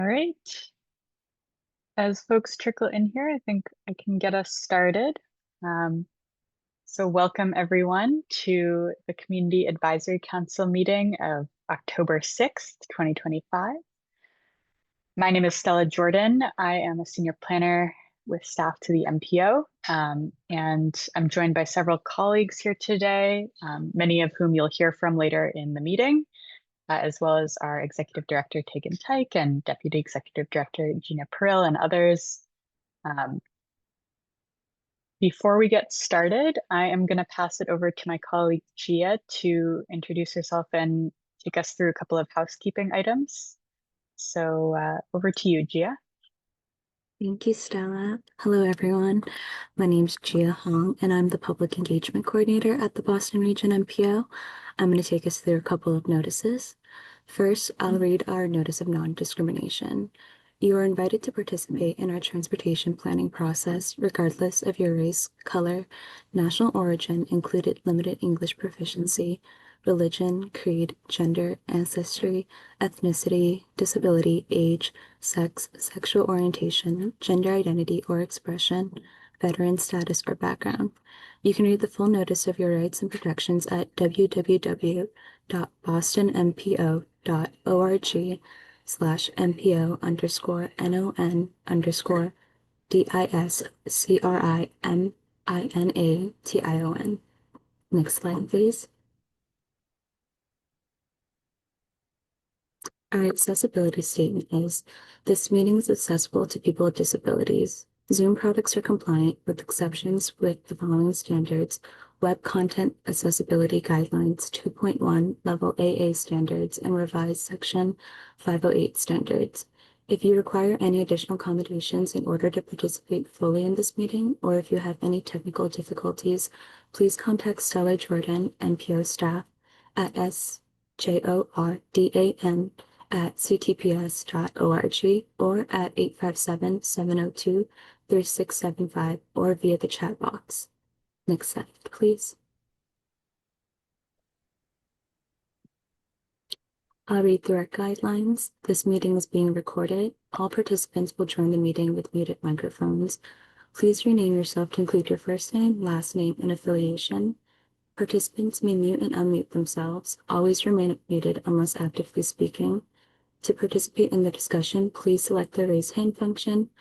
All right. As folks trickle in here, I think I can get us started. So welcome everyone to the Community Advisory Council meeting of October 6th, 2025. My name is Stella Jordan. I am a senior planner with staff to the MPO, and I'm joined by several colleagues here today, many of whom you'll hear from later in the meeting. As well as our Executive Director, Tegan Tyke, and Deputy Executive Director, Gina Perill, and others. Before we get started, I am going to pass it over to my colleague, Gia, to introduce herself and take us through a couple of housekeeping items. So over to you, Gia. Thank you, Stella. Hello, everyone. My name is Gia Hong, and I'm the Public Engagement Coordinator at the Boston Region MPO. I'm going to take us through a couple of notices. First, I'll read our Notice of Non-Discrimination. You are invited to participate in our transportation planning process regardless of your race, color, national origin, included limited English proficiency, religion, creed, gender, ancestry, ethnicity, disability, age, sex, sexual orientation, gender identity or expression, veteran status or background. You can read the full notice of your rights and protections at www.bostonmpo.org/MPO_DISCRIMINATION. Next slide, please. Our accessibility statement is, this meeting is accessible to people with disabilities. Zoom products are compliant with exceptions with the following standards: Web Content Accessibility Guidelines 2.1 Level AA standards and revised Section 508 standards. If you require any additional accommodations in order to participate fully in this meeting, or if you have any technical difficulties, please contact Stella Jordan, NPO staff, at sjordan@ctps.org or at 857-702-3675 or via the chat box. Next slide, please. I'll read through our guidelines. This meeting is being recorded. All participants will join the meeting with muted microphones. Please rename yourself to include your first name, last name, and affiliation. Participants may mute and unmute themselves. Always remain muted unless actively speaking. To participate in the discussion, please select the raise hand function.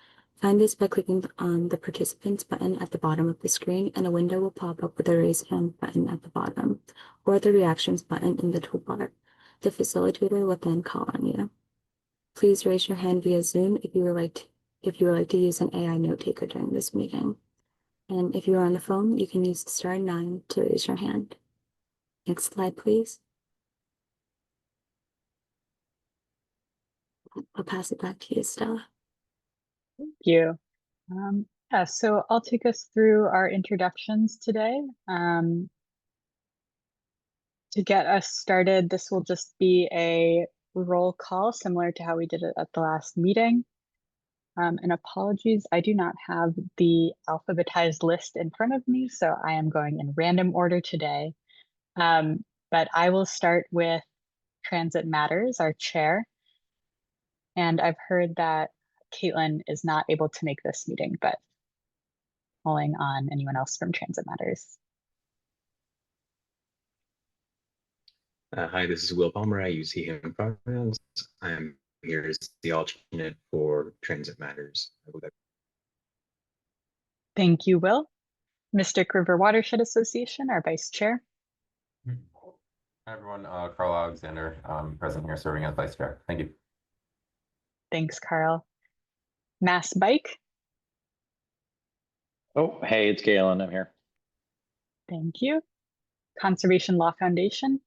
Find this by clicking on the participants button at the bottom of the screen, and a window will pop up with the raise hand button at the bottom, or the reactions button in the toolbar. The facilitator will then call on you. Please raise your hand via Zoom if you would like to use an AI note taker during this meeting. And if you are on the phone, you can use *9 to raise your hand. Next slide, please. I'll pass it back to you, Stella. Thank you. Yeah, so I'll take us through our introductions today. To get us started, this will just be a roll call similar to how we did it at the last meeting. And apologies, I do not have the alphabetized list in front of me, so I am going in random order today. But I will start with Transit Matters, our chair. And I've heard that Caitlin is not able to make this meeting, but calling on anyone else from Transit Matters. Hi, this is Will Palmer. I use he, him pronouns. I'm here as the alternate for Transit Matters. Thank you, Will. Mystic River Watershed Association, our vice chair. Hi, everyone. Carl Alexander, present here serving as vice chair. Thank you. Thanks, Carl. Mass Bike. Oh, hey, it's Galen. I'm here. Thank you. Conservation Law Foundation.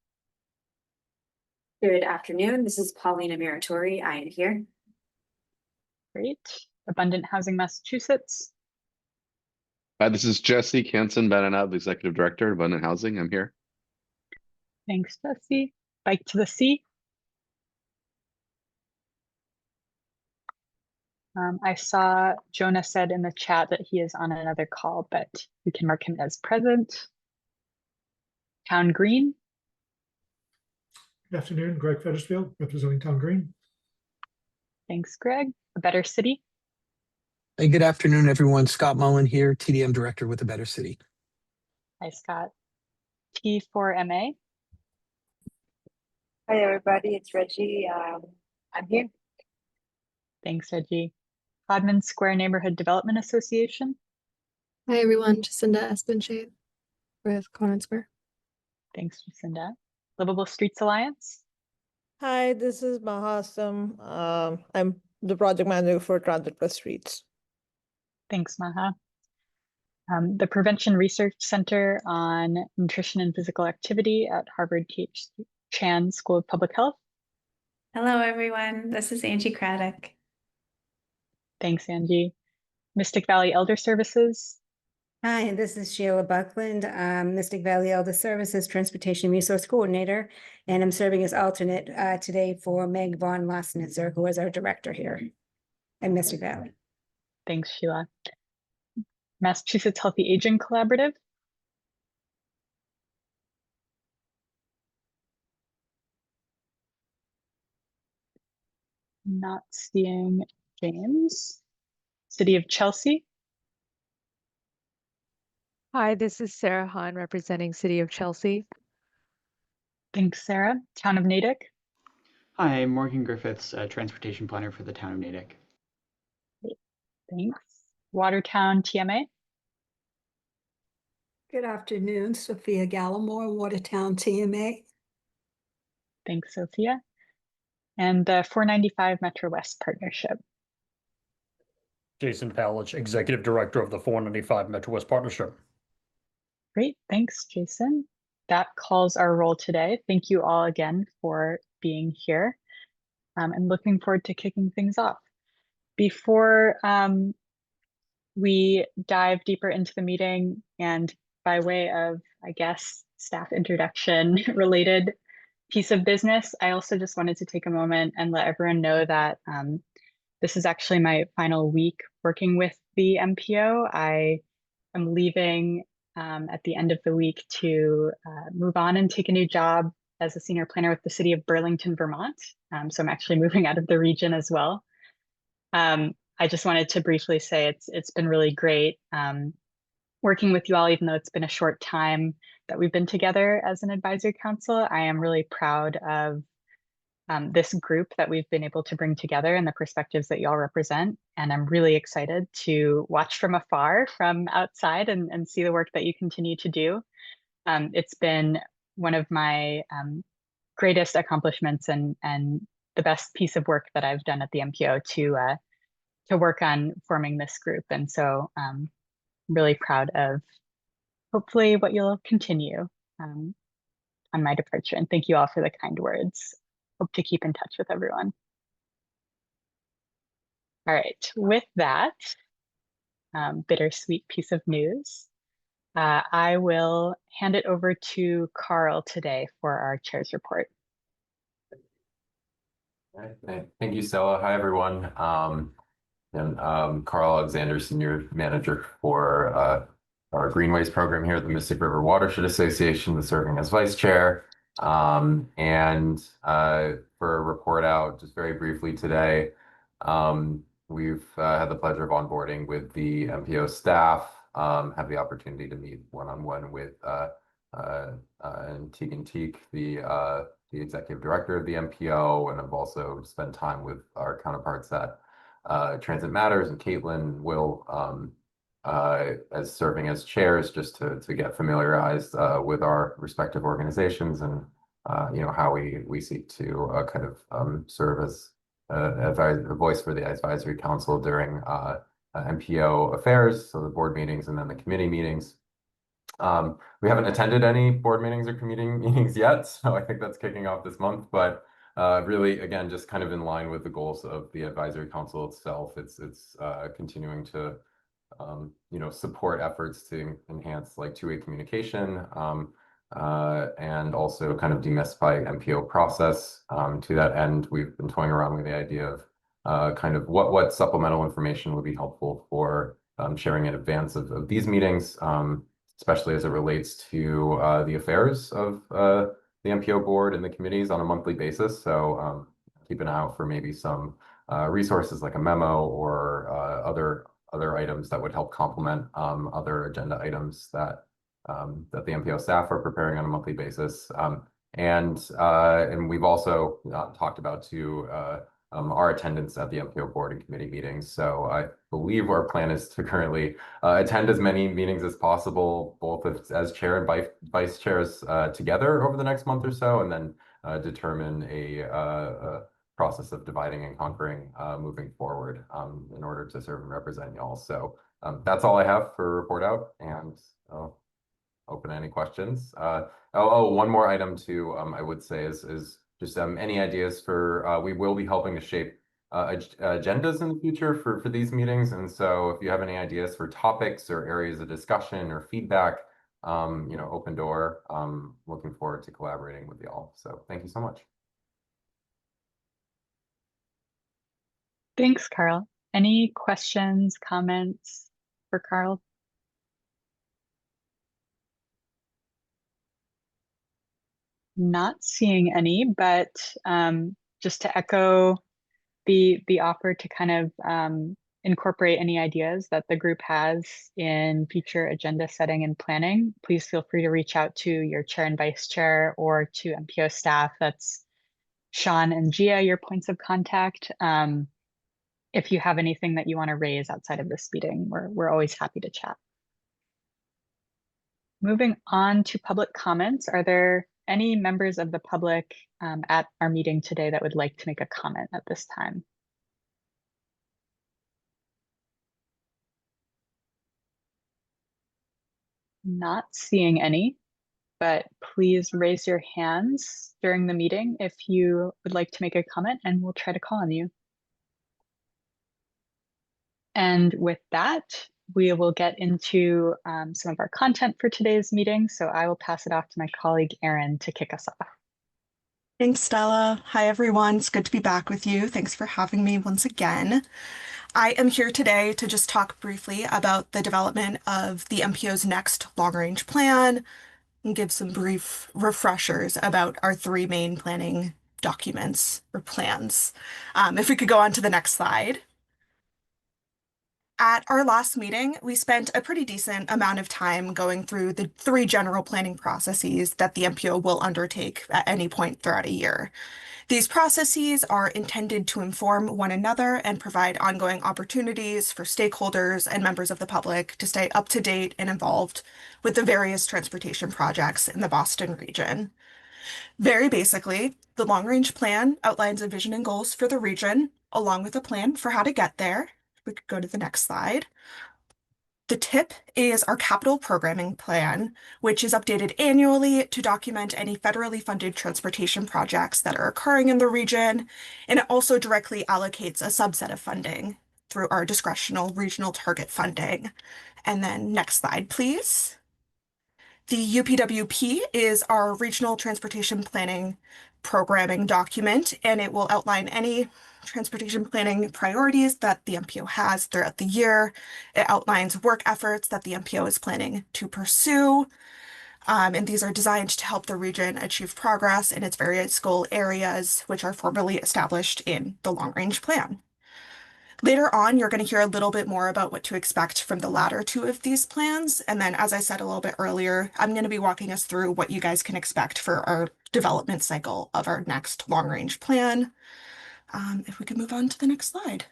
Good afternoon. This is Paulina Muratori. I am here. Great. Abundant Housing Massachusetts. This is Jesse Kansen-Bananat, the Executive Director of Abundant Housing. I'm here. Thanks, Jesse. Bike to the Sea. I saw Jonah said in the chat that he is on another call, but we can mark him as present. Town Green. Good afternoon, Greg Fettersfield, representing Town Green. Thanks, Greg. A Better City. Hey, good afternoon, everyone. Scott Mullen here, TDM Director with A Better City. Hi, Scott. T4MA. Hi, everybody. It's Reggie. I'm here. Thanks, Reggie. Codman Square Neighborhood Development Association. Hi everyone, Jacinda Espenshade with Conan Square. Thanks, Jacinda. Livable Streets Alliance. Hi, this is Mahasam. I'm the project manager for Transit Plus Streets. Thanks, Maha. The Prevention Research Center on Nutrition and Physical Activity at Harvard T.H. Chan School of Public Health. Hello, everyone. This is Angie Craddock. Thanks, Angie. Mystic Valley Elder Services. Hi, this is Sheila Buckland, Mystic Valley Elder Services Transportation Resource Coordinator, and I'm serving as alternate today for Meg Von Lasnitzer, who is our director here in Mystic Valley. Thanks, Sheila. Massachusetts Healthy Aging Collaborative. Not seeing James. City of Chelsea. Hi, this is Sarah Hahn representing City of Chelsea. Thanks, Sarah. Town of Natick. Hi, Morgan Griffiths, Transportation Planner for the Town of Natick. Thanks. Watertown TMA. Good afternoon, Sophia Gallimore, Watertown TMA. Thanks, Sophia. And the 495 Metro West Partnership. Jason Palich, Executive Director of the 495 Metro West Partnership. Great, thanks, Jason. That calls our roll today. Thank you all again for being here. And looking forward to kicking things off. Before we dive deeper into the meeting, and by way of, I guess, staff introduction related piece of business, I also just wanted to take a moment and let everyone know that this is actually my final week working with the MPO. I am leaving at the end of the week to move on and take a new job as a senior planner with the city of Burlington, Vermont. So I'm actually moving out of the region as well. I just wanted to briefly say it's been really great working with you all, even though it's been a short time that we've been together as an advisory council. I am really proud of this group that we've been able to bring together and the perspectives that y'all represent. And I'm really excited to watch from afar, from outside, and see the work that you continue to do. It's been one of my greatest accomplishments and the best piece of work that I've done at the MPO to work on forming this group. And so I'm really proud of hopefully what you'll continue on my departure. And thank you all for the kind words. Hope to keep in touch with everyone. All right, with that bittersweet piece of news, I will hand it over to Carl today for our chair's report. All right. Thank you, Stella. Hi, everyone. Carl Alexander, Senior Manager for our Greenways program here at the Mystic River Watershed Association, serving as Vice Chair. For a report out just very briefly today, we've had the pleasure of onboarding with the MPO staff, have the opportunity to meet one-on-one with Tegan Teak, the Executive Director of the MPO, and I've also spent time with our counterparts at Transit Matters and Caitlin and Will as serving as chairs, just to get familiarized with our respective organizations and how we seek to kind of serve as a voice for the advisory council during MPO affairs, so the board meetings and then the committee meetings. We haven't attended any board meetings or committee meetings yet, so I think that's kicking off this month, but really, again, just kind of in line with the goals of the advisory council itself. It's continuing to support efforts to enhance like two-way communication and also kind of demystify MPO process. To that end, we've been toying around with the idea of kind of what supplemental information would be helpful for sharing in advance of these meetings, especially as it relates to the affairs of the MPO board and the committees on a monthly basis. So keep an eye out for maybe some resources like a memo or other items that would help complement other agenda items that the MPO staff are preparing on a monthly basis. And we've also talked about our attendance at the MPO board and committee meetings. So I believe our plan is to currently attend as many meetings as possible, both as chair and vice chairs together over the next month or so, and then determine a process of dividing and conquering moving forward in order to serve and represent y'all. So that's all I have for report out, and I'll open any questions. One more item too, I would say is just any ideas for, we will be helping to shape agendas in the future for these meetings. And so if you have any ideas for topics or areas of discussion or feedback, open door. Looking forward to collaborating with y'all. So thank you so much. Thanks, Carl. Any questions, comments for Carl? Not seeing any, but just to echo the offer to kind of incorporate any ideas that the group has in future agenda setting and planning, please feel free to reach out to your chair and vice chair or to MPO staff. That's Sean and Gia, your points of contact. If you have anything that you want to raise outside of this meeting, we're always happy to chat. Moving on to public comments, are there any members of the public at our meeting today that would like to make a comment at this time? Not seeing any, but please raise your hands during the meeting if you would like to make a comment, and we'll try to call on you. And with that, we will get into some of our content for today's meeting. So I will pass it off to my colleague, Erin, to kick us off. Thanks, Stella. Hi, everyone. It's good to be back with you. Thanks for having me once again. I am here today to just talk briefly about the development of the MPO's next long-range plan and give some brief refreshers about our three main planning documents or plans. If we could go on to the next slide. At our last meeting, we spent a pretty decent amount of time going through the three general planning processes that the MPO will undertake at any point throughout a year. These processes are intended to inform one another and provide ongoing opportunities for stakeholders and members of the public to stay up to date and involved with the various transportation projects in the Boston region. Very basically, the long-range plan outlines a vision and goals for the region, along with a plan for how to get there. We could go to the next slide. The TIP is our capital programming plan, which is updated annually to document any federally funded transportation projects that are occurring in the region, and it also directly allocates a subset of funding through our discretional regional target funding. And then next slide, please. The UPWP is our regional transportation planning programming document, and it will outline any transportation planning priorities that the MPO has throughout the year. It outlines work efforts that the MPO is planning to pursue. And these are designed to help the region achieve progress in its various goal areas, which are formally established in the long-range plan. Later on, you're going to hear a little bit more about what to expect from the latter two of these plans. And then, as I said a little bit earlier, I'm going to be walking us through what you guys can expect for our development cycle of our next long-range plan. If we could move on to the next slide.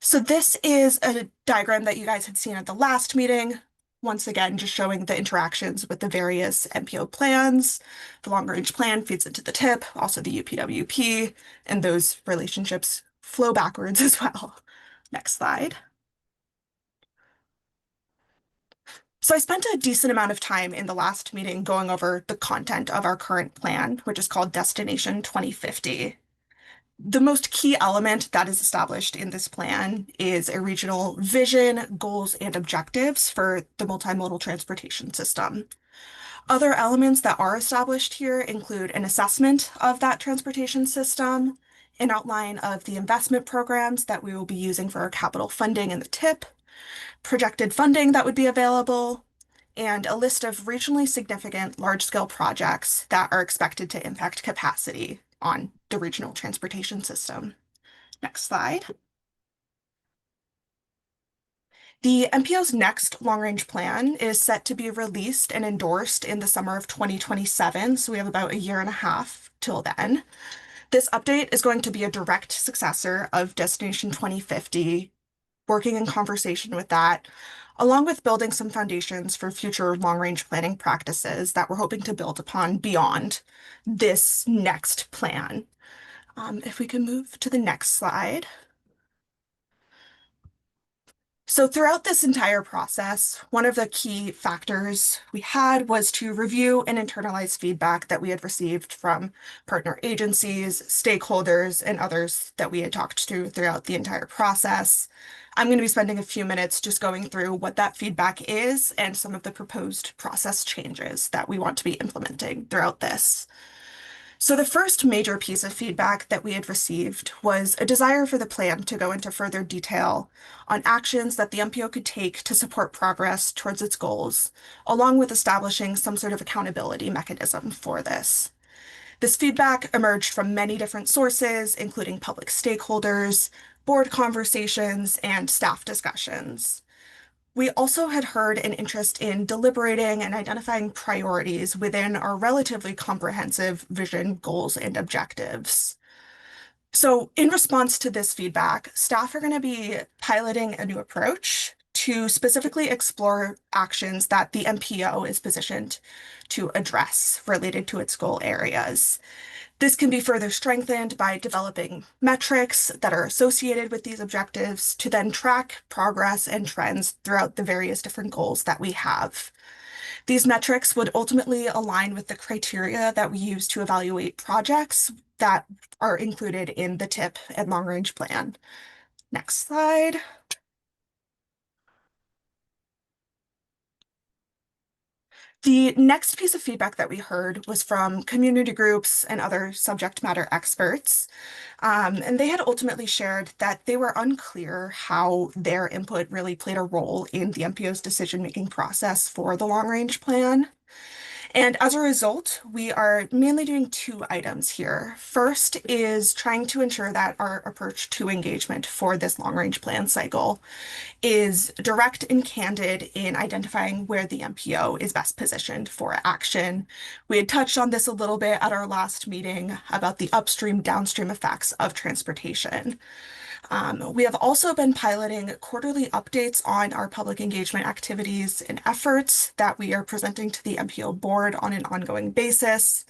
So this is a diagram that you guys had seen at the last meeting. Once again, just showing the interactions with the various MPO plans. The long-range plan feeds into the TIP, also the UPWP, and those relationships flow backwards as well. Next slide. So I spent a decent amount of time in the last meeting going over the content of our current plan, which is called Destination 2050. The most key element that is established in this plan is a regional vision, goals, and objectives for the multimodal transportation system. Other elements that are established here include an assessment of that transportation system, an outline of the investment programs that we will be using for our capital funding in the TIP, projected funding that would be available, and a list of regionally significant large-scale projects that are expected to impact capacity on the regional transportation system. Next slide. The MPO's next long-range plan is set to be released and endorsed in the summer of 2027, so we have about a year and a half till then. This update is going to be a direct successor of Destination 2050, working in conversation with that, along with building some foundations for future long-range planning practices that we're hoping to build upon beyond this next plan. If we can move to the next slide. So throughout this entire process, one of the key factors we had was to review and internalize feedback that we had received from partner agencies, stakeholders, and others that we had talked to throughout the entire process. I'm going to be spending a few minutes just going through what that feedback is and some of the proposed process changes that we want to be implementing throughout this. So the first major piece of feedback that we had received was a desire for the plan to go into further detail on actions that the MPO could take to support progress towards its goals, along with establishing some sort of accountability mechanism for this. This feedback emerged from many different sources, including public stakeholders, board conversations, and staff discussions. We also had heard an interest in deliberating and identifying priorities within our relatively comprehensive vision, goals, and objectives. So in response to this feedback, staff are going to be piloting a new approach to specifically explore actions that the MPO is positioned to address related to its goal areas. This can be further strengthened by developing metrics that are associated with these objectives to then track progress and trends throughout the various different goals that we have. These metrics would ultimately align with the criteria that we use to evaluate projects that are included in the TIP and long-range plan. Next slide. The next piece of feedback that we heard was from community groups and other subject matter experts. And they had ultimately shared that they were unclear how their input really played a role in the MPO's decision-making process for the long-range plan. And as a result, we are mainly doing two items here. First is trying to ensure that our approach to engagement for this long-range plan cycle is direct and candid in identifying where the MPO is best positioned for action. We had touched on this a little bit at our last meeting about the upstream, downstream effects of transportation. We have also been piloting quarterly updates on our public engagement activities and efforts that we are presenting to the MPO board on an ongoing basis.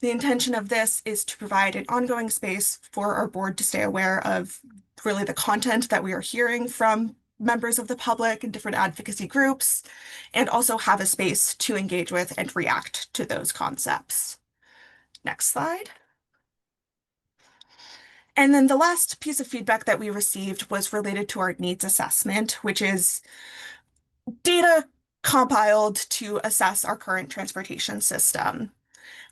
The intention of this is to provide an ongoing space for our board to stay aware of really the content that we are hearing from members of the public and different advocacy groups, and also have a space to engage with and react to those concepts. Next slide. And then the last piece of feedback that we received was related to our needs assessment, which is data compiled to assess our current transportation system.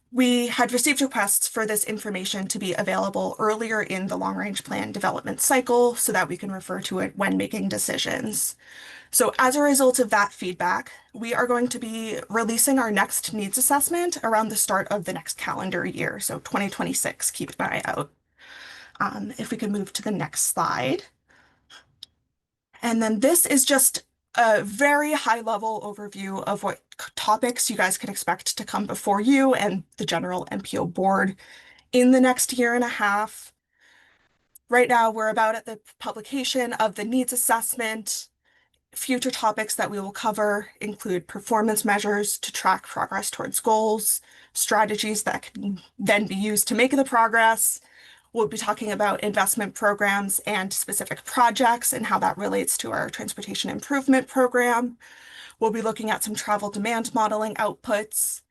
We had received requests for this information to be available earlier in the long-range plan development cycle so that we can refer to it when making decisions. So as a result of that feedback, we are going to be releasing our next needs assessment around the start of the next calendar year, so 2026. Keep an eye out. If we could move to the next slide. And then this is just a very high-level overview of what topics you guys can expect to come before you and the general MPO board in the next year and a half. Right now, we're about at the publication of the needs assessment. Future topics that we will cover include performance measures to track progress towards goals, strategies that can then be used to make the progress. We'll be talking about investment programs and specific projects and how that relates to our transportation improvement program. We'll be looking at some travel demand modeling outputs.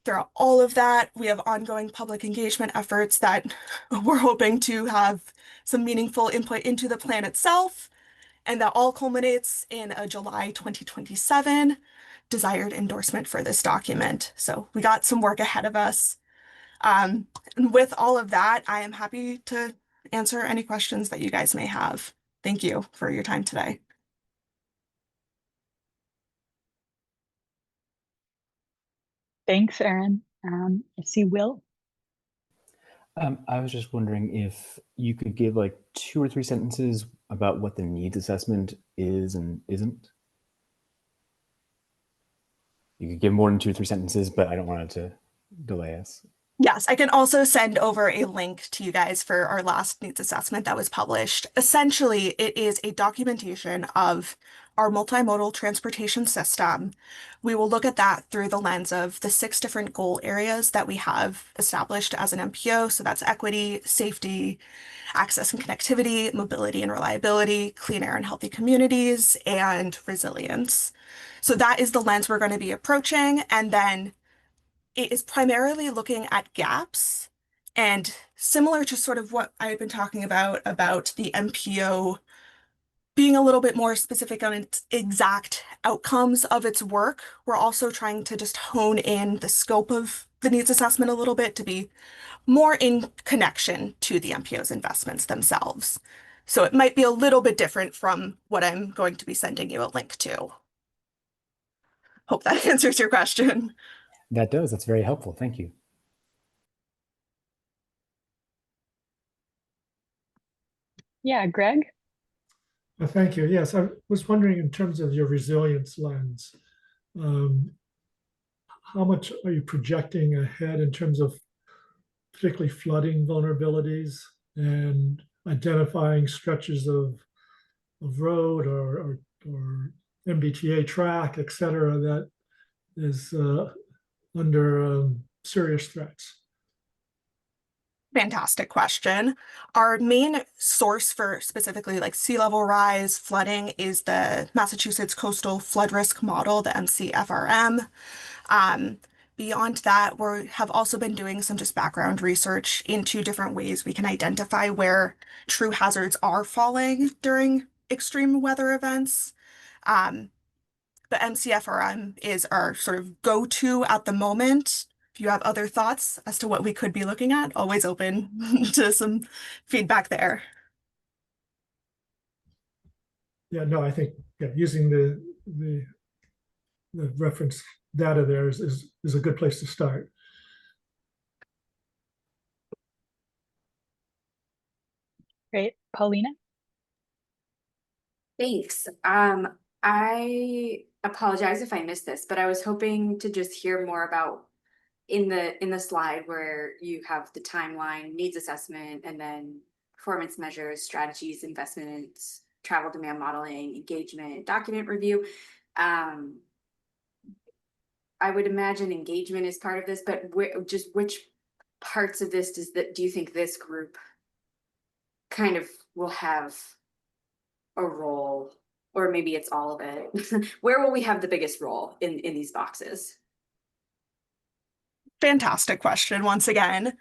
Throughout all of that, we have ongoing public engagement efforts that we're hoping to have some meaningful input into the plan itself. And that all culminates in a July 2027 desired endorsement for this document. So we got some work ahead of us. And with all of that, I am happy to answer any questions that you guys may have. Thank you for your time today. Thanks, Erin. I see Will. I was just wondering if you could give like 2 or 3 sentences about what the needs assessment is and isn't. You could give more than 2 or 3 sentences, but I don't want it to delay us. Yes, I can also send over a link to you guys for our last needs assessment that was published. Essentially, it is a documentation of our multimodal transportation system. We will look at that through the lens of the 6 different goal areas that we have established as an MPO. So that's equity, safety, access and connectivity, mobility and reliability, clean air and healthy communities, and resilience. So that is the lens we're going to be approaching. And then it is primarily looking at gaps, and similar to sort of what I had been talking about the MPO being a little bit more specific on its exact outcomes of its work, we're also trying to just hone in the scope of the needs assessment a little bit to be more in connection to the MPO's investments themselves. So it might be a little bit different from what I'm going to be sending you a link to. Hope that answers your question. That does. That's very helpful. Thank you. Yeah, Greg? Thank you. Yes, I was wondering in terms of your resilience lens, how much are you projecting ahead in terms of particularly flooding vulnerabilities and identifying stretches of road or MBTA track, et cetera, that is under serious threats? Fantastic question. Our main source for specifically like sea level rise, flooding is the Massachusetts Coastal Flood Risk Model, the MCFRM. Beyond that, we have also been doing some just background research into different ways we can identify where true hazards are falling during extreme weather events. The MCFRM is our sort of go-to at the moment. If you have other thoughts as to what we could be looking at, always open to some feedback there. Yeah, no, I think using the reference data there is a good place to start. Great. Paulina? Thanks. I apologize if I missed this, but I was hoping to just hear more about in the slide where you have the timeline, needs assessment, and then performance measures, strategies, investments, travel demand modeling, engagement, document review. I would imagine engagement is part of this, but just which parts of this do you think this group kind of will have a role, or maybe it's all of it? Where will we have the biggest role in these boxes? Fantastic question once again.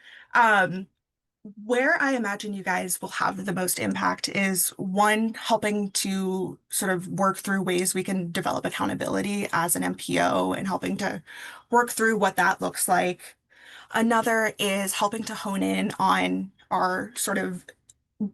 Where I imagine you guys will have the most impact is one, helping to sort of work through ways we can develop accountability as an MPO and helping to work through what that looks like. Another is helping to hone in on our sort of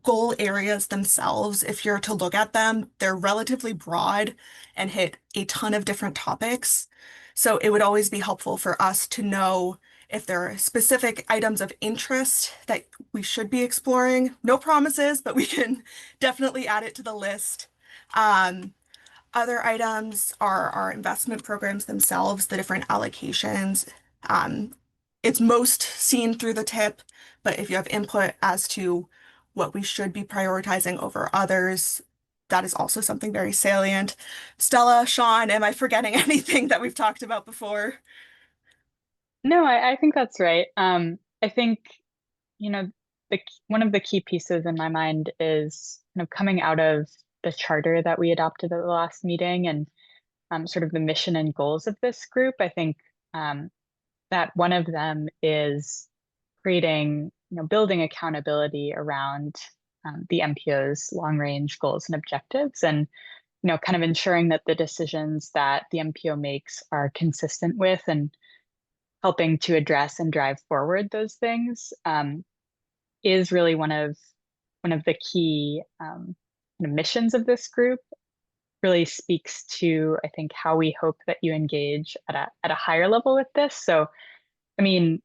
goal areas themselves. If you're to look at them, they're relatively broad and hit a ton of different topics. So it would always be helpful for us to know if there are specific items of interest that we should be exploring. No promises, but we can definitely add it to the list. Other items are our investment programs themselves, the different allocations. It's most seen through the tip, but if you have input as to what we should be prioritizing over others, that is also something very salient. Stella, Sean, am I forgetting anything that we've talked about before? No, I think that's right. I think, you know, one of the key pieces in my mind is kind of coming out of the charter that we adopted at the last meeting and sort of the mission and goals of this group. I think that one of them is creating, building accountability around the MPO's long-range goals and objectives, and kind of ensuring that the decisions that the MPO makes are consistent with and helping to address and drive forward those things is really one of the key missions of this group. Really speaks to, I think, how we hope that you engage at a higher level with this. So, I mean,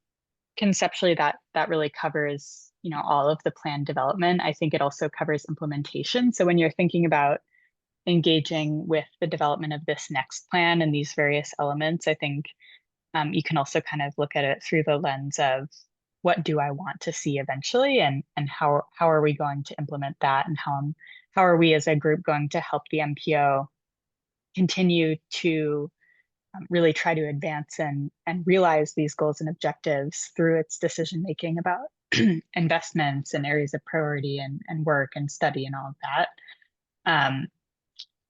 conceptually that really covers, you know, all of the plan development. I think it also covers implementation. So when you're thinking about engaging with the development of this next plan and these various elements, I think you can also kind of look at it through the lens of what do I want to see eventually, and how are we going to implement that, and how are we as a group going to help the MPO continue to really try to advance and realize these goals and objectives through its decision making about investments and areas of priority and work and study and all of that.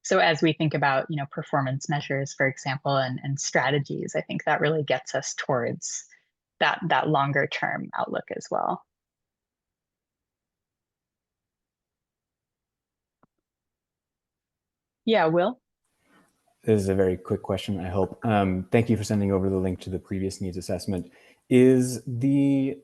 So as we think about, you know, performance measures, for example, and strategies, I think that really gets us towards that longer term outlook as well. Yeah, Will? This is a very quick question, I hope. Thank you for sending over the link to the previous needs assessment. Is the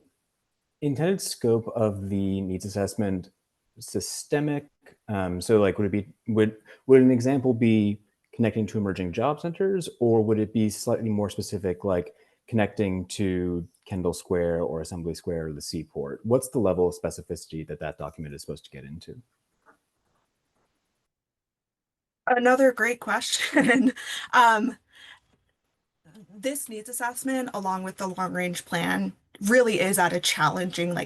intended scope of the needs assessment systemic? So like, would an example be connecting to emerging job centers, or would it be slightly more specific, like connecting to Kendall Square or Assembly Square or the Seaport? What's the level of specificity that document is supposed to get into? Another great question. This needs assessment, along with the long range plan, really is at a challenging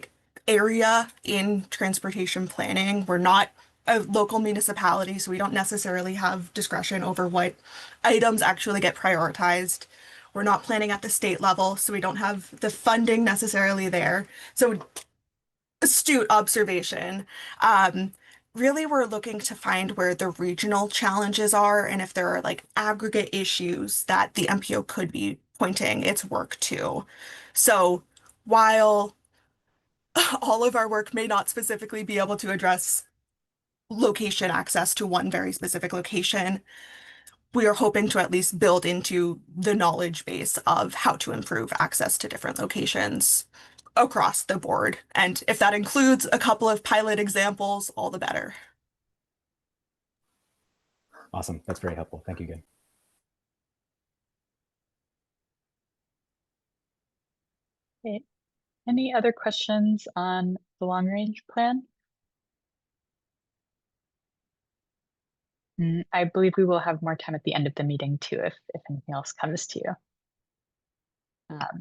area in transportation planning. We're not a local municipality, so we don't necessarily have discretion over what items actually get prioritized. We're not planning at the state level, so we don't have the funding necessarily there. So astute observation. Really, we're looking to find where the regional challenges are and if there are aggregate issues that the MPO could be pointing its work to. So while all of our work may not specifically be able to address location access to one very specific location, we are hoping to at least build into the knowledge base of how to improve access to different locations across the board. And if that includes a couple of pilot examples, all the better. Awesome. That's very helpful. Thank you again. Okay. Any other questions on the long range plan? I believe we will have more time at the end of the meeting too, if anything else comes to you.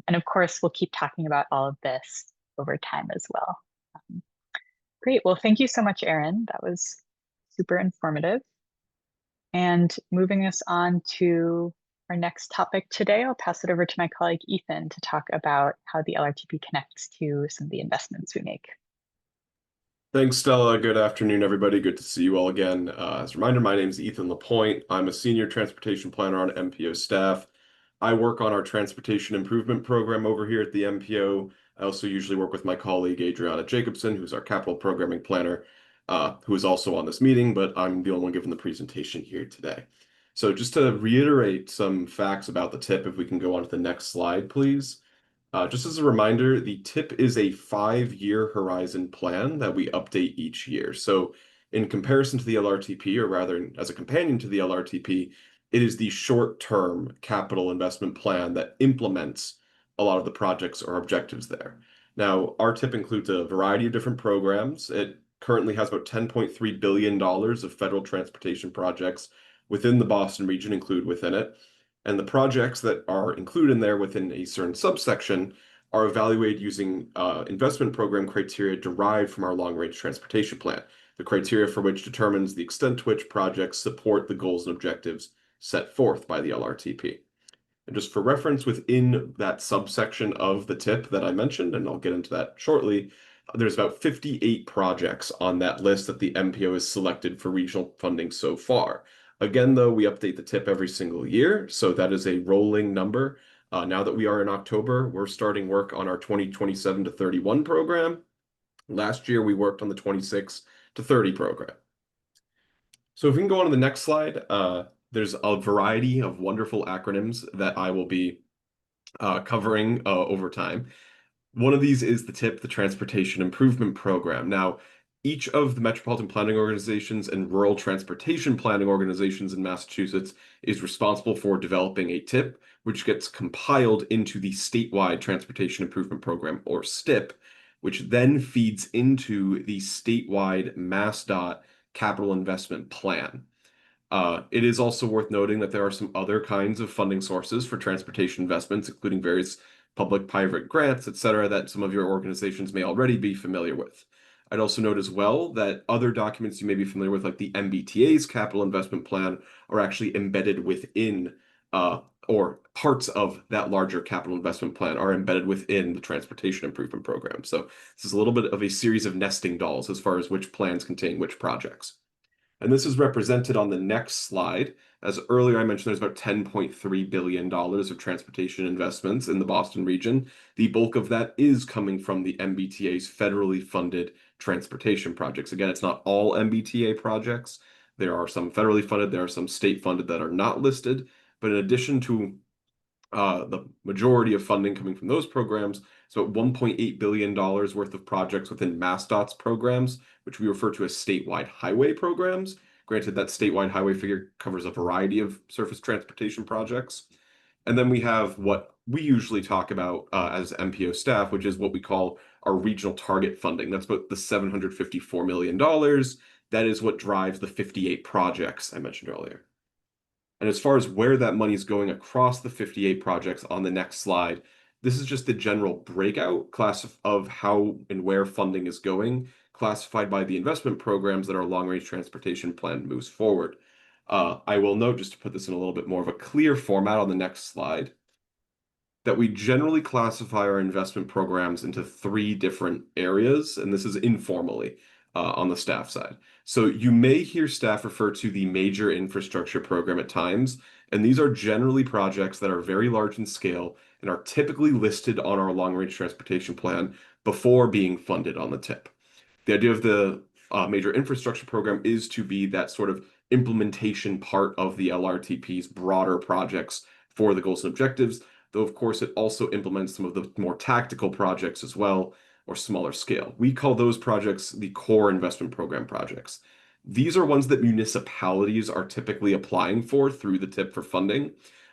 And of course, we'll keep talking about all of this over time as well. Great. Well, thank you so much, Erin. That was super informative. And moving us on to our next topic today, I'll pass it over to my colleague Ethan to talk about how the LRTP connects to some of the investments we make. Thanks, Stella. Good afternoon, everybody. Good to see you all again. As a reminder, my name is Ethan Lapointe. I'm a senior transportation planner on MPO staff. I work on our transportation improvement program over here at the MPO. I also usually work with my colleague, Adriana Jacobson, who's our capital programming planner, who is also on this meeting, but I'm the only one giving the presentation here today. So just to reiterate some facts about the TIP, if we can go on to the next slide, please. Just as a reminder, the TIP is a 5-year horizon plan that we update each year. So in comparison to the LRTP, or rather as a companion to the LRTP, it is the short-term capital investment plan that implements a lot of the projects or objectives there. Now, our TIP includes a variety of different programs. It currently has about $10.3 billion of federal transportation projects within the Boston region included within it. And the projects that are included in there within a certain subsection are evaluated using investment program criteria derived from our long-range transportation plan, the criteria for which determines the extent to which projects support the goals and objectives set forth by the LRTP. And just for reference, within that subsection of the TIP that I mentioned, and I'll get into that shortly, there's about 58 projects on that list that the MPO has selected for regional funding so far. Again, though, we update the TIP every single year, so that is a rolling number. Now that we are in October, we're starting work on our 2027 to 31 program. Last year, we worked on the 26 to 30 program. So if we can go on to the next slide, there's a variety of wonderful acronyms that I will be covering over time. One of these is the TIP, the Transportation Improvement Program. Now, Each of the metropolitan planning organizations and rural transportation planning organizations in Massachusetts is responsible for developing a TIP, which gets compiled into the statewide Transportation Improvement Program, or STIP, which then feeds into the statewide MassDOT Capital Investment Plan. It is also worth noting that there are some other kinds of funding sources for transportation investments, including various public-private grants, et cetera, that some of your organizations may already be familiar with. I'd also note as well that other documents you may be familiar with, like the MBTA's Capital Investment Plan, are actually embedded within, or parts of that larger capital investment plan are embedded within the Transportation Improvement Program. So this is a little bit of a series of nesting dolls as far as which plans contain which projects. And this is represented on the next slide. As earlier I mentioned, there's about $10.3 billion of transportation investments in the Boston region. The bulk of that is coming from the MBTA's federally funded transportation projects. Again, it's not all MBTA projects. There are some federally funded, there are some state funded that are not listed. But in addition to the majority of funding coming from those programs, so $1.8 billion worth of projects within MassDOT's programs, which we refer to as statewide highway programs. Granted, that statewide highway figure covers a variety of surface transportation projects. And then we have what we usually talk about as MPO staff, which is what we call our regional target funding. That's about the $754 million. That is what drives the 58 projects I mentioned earlier. And as far as where that money is going across the 58 projects on the next slide, this is just the general breakout class of how and where funding is going, classified by the investment programs that our long-range transportation plan moves forward. I will note, just to put this in a little bit more of a clear format on the next slide, that we generally classify our investment programs into 3 different areas, and this is informally on the staff side. So you may hear staff refer to the major infrastructure program at times, and these are generally projects that are very large in scale and are typically listed on our long-range transportation plan before being funded on the TIP. The idea of the major infrastructure program is to be that sort of implementation part of the LRTP's broader projects for the goals and objectives, though of course it also implements some of the more tactical projects as well, or smaller scale. We call those projects the core investment program projects. These are ones that municipalities are typically applying for through the TIP for funding,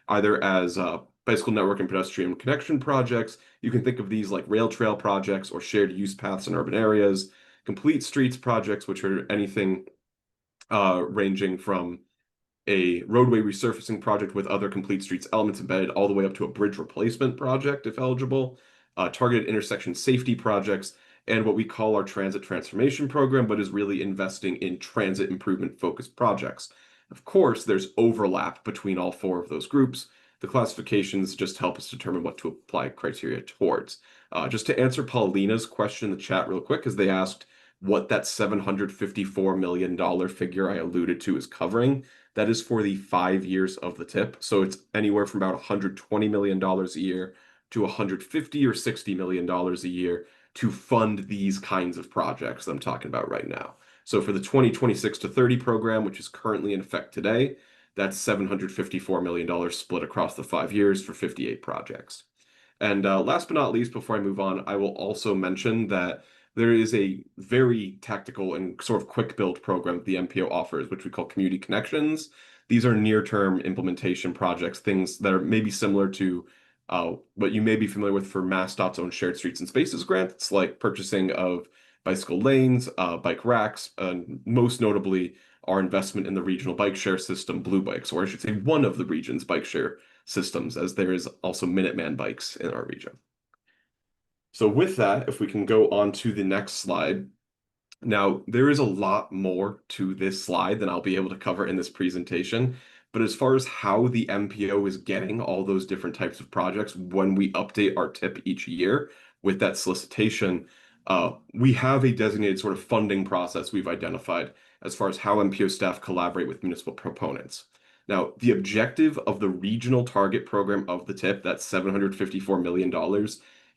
either as bicycle network and pedestrian connection projects. You can think of these like rail trail projects or shared use paths in urban areas, complete streets projects, which are anything ranging from a roadway resurfacing project with other complete streets elements embedded all the way up to a bridge replacement project if eligible, targeted intersection safety projects, and what we call our transit transformation program, but is really investing in transit improvement focused projects. Of course, there's overlap between all 4 of those groups. The classifications just help us determine what to apply criteria towards. Just to answer Paulina's question in the chat real quick, as they asked what that $754 million figure I alluded to is covering, that is for the 5 years of the TIP. So it's anywhere from about $120 million a year to $150 or $60 million a year to fund these kinds of projects that I'm talking about right now. So for the 2026 to 30 program, which is currently in effect today, that's $754 million split across the 5 years for 58 projects. And last but not least, before I move on, I will also mention that there is a very tactical and sort of quick build program the MPO offers, which we call Community Connections. These are near-term implementation projects, things that are maybe similar to what you may be familiar with for MassDOT's own Shared Streets and Spaces grant. It's like purchasing of bicycle lanes, bike racks, and most notably our investment in the regional bike share system, Blue Bikes, or I should say one of the region's bike share systems, as there is also Minuteman bikes in our region. So with that, if we can go on to the next slide. Now, there is a lot more to this slide than I'll be able to cover in this presentation. But as far as how the MPO is getting all those different types of projects when we update our TIP each year with that solicitation, we have a designated sort of funding process we've identified as far as how MPO staff collaborate with municipal proponents. Now, the objective of the regional target program of the TIP, that's $754 million,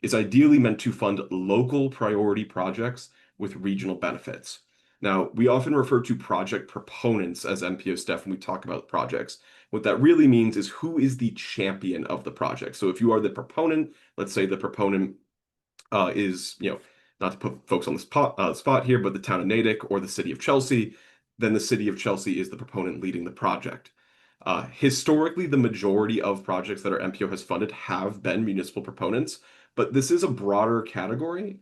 is ideally meant to fund local priority projects with regional benefits. Now, we often refer to project proponents as MPO staff when we talk about projects. What that really means is who is the champion of the project. So if you are the proponent, let's say the proponent is, not to put folks on the spot here, but the town of Natick or the city of Chelsea, then the city of Chelsea is the proponent leading the project. Historically, the majority of projects that our MPO has funded have been municipal proponents, but this is a broader category.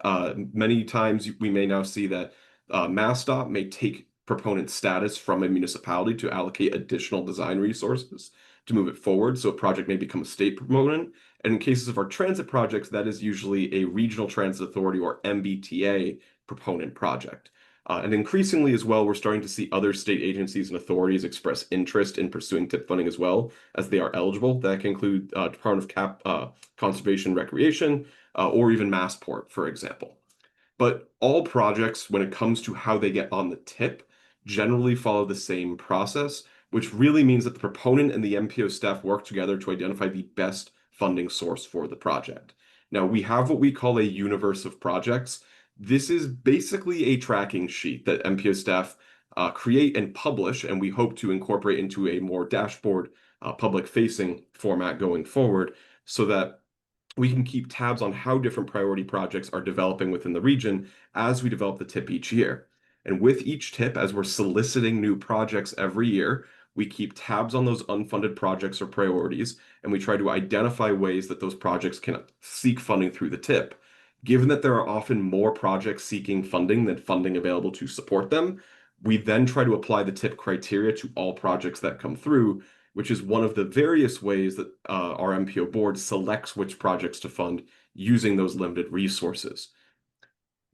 Many times we may now see that MassDOT may take proponent status from a municipality to allocate additional design resources to move it forward. So a project may become a state proponent. And in cases of our transit projects, that is usually a regional transit authority or MBTA proponent project. And increasingly as well, we're starting to see other state agencies and authorities express interest in pursuing TIP funding as well, as they are eligible. That can include Department of Conservation and Recreation, or even Massport, for example. But all projects, when it comes to how they get on the TIP, generally follow the same process, which really means that the proponent and the MPO staff work together to identify the best funding source for the project. Now, we have what we call a universe of projects. This is basically a tracking sheet that MPO staff create and publish, and we hope to incorporate into a more dashboard, public-facing format going forward, so that we can keep tabs on how different priority projects are developing within the region as we develop the TIP each year. And with each TIP, as we're soliciting new projects every year, we keep tabs on those unfunded projects or priorities, and we try to identify ways that those projects can seek funding through the TIP. Given that there are often more projects seeking funding than funding available to support them, we then try to apply the TIP criteria to all projects that come through, which is one of the various ways that our MPO board selects which projects to fund using those limited resources.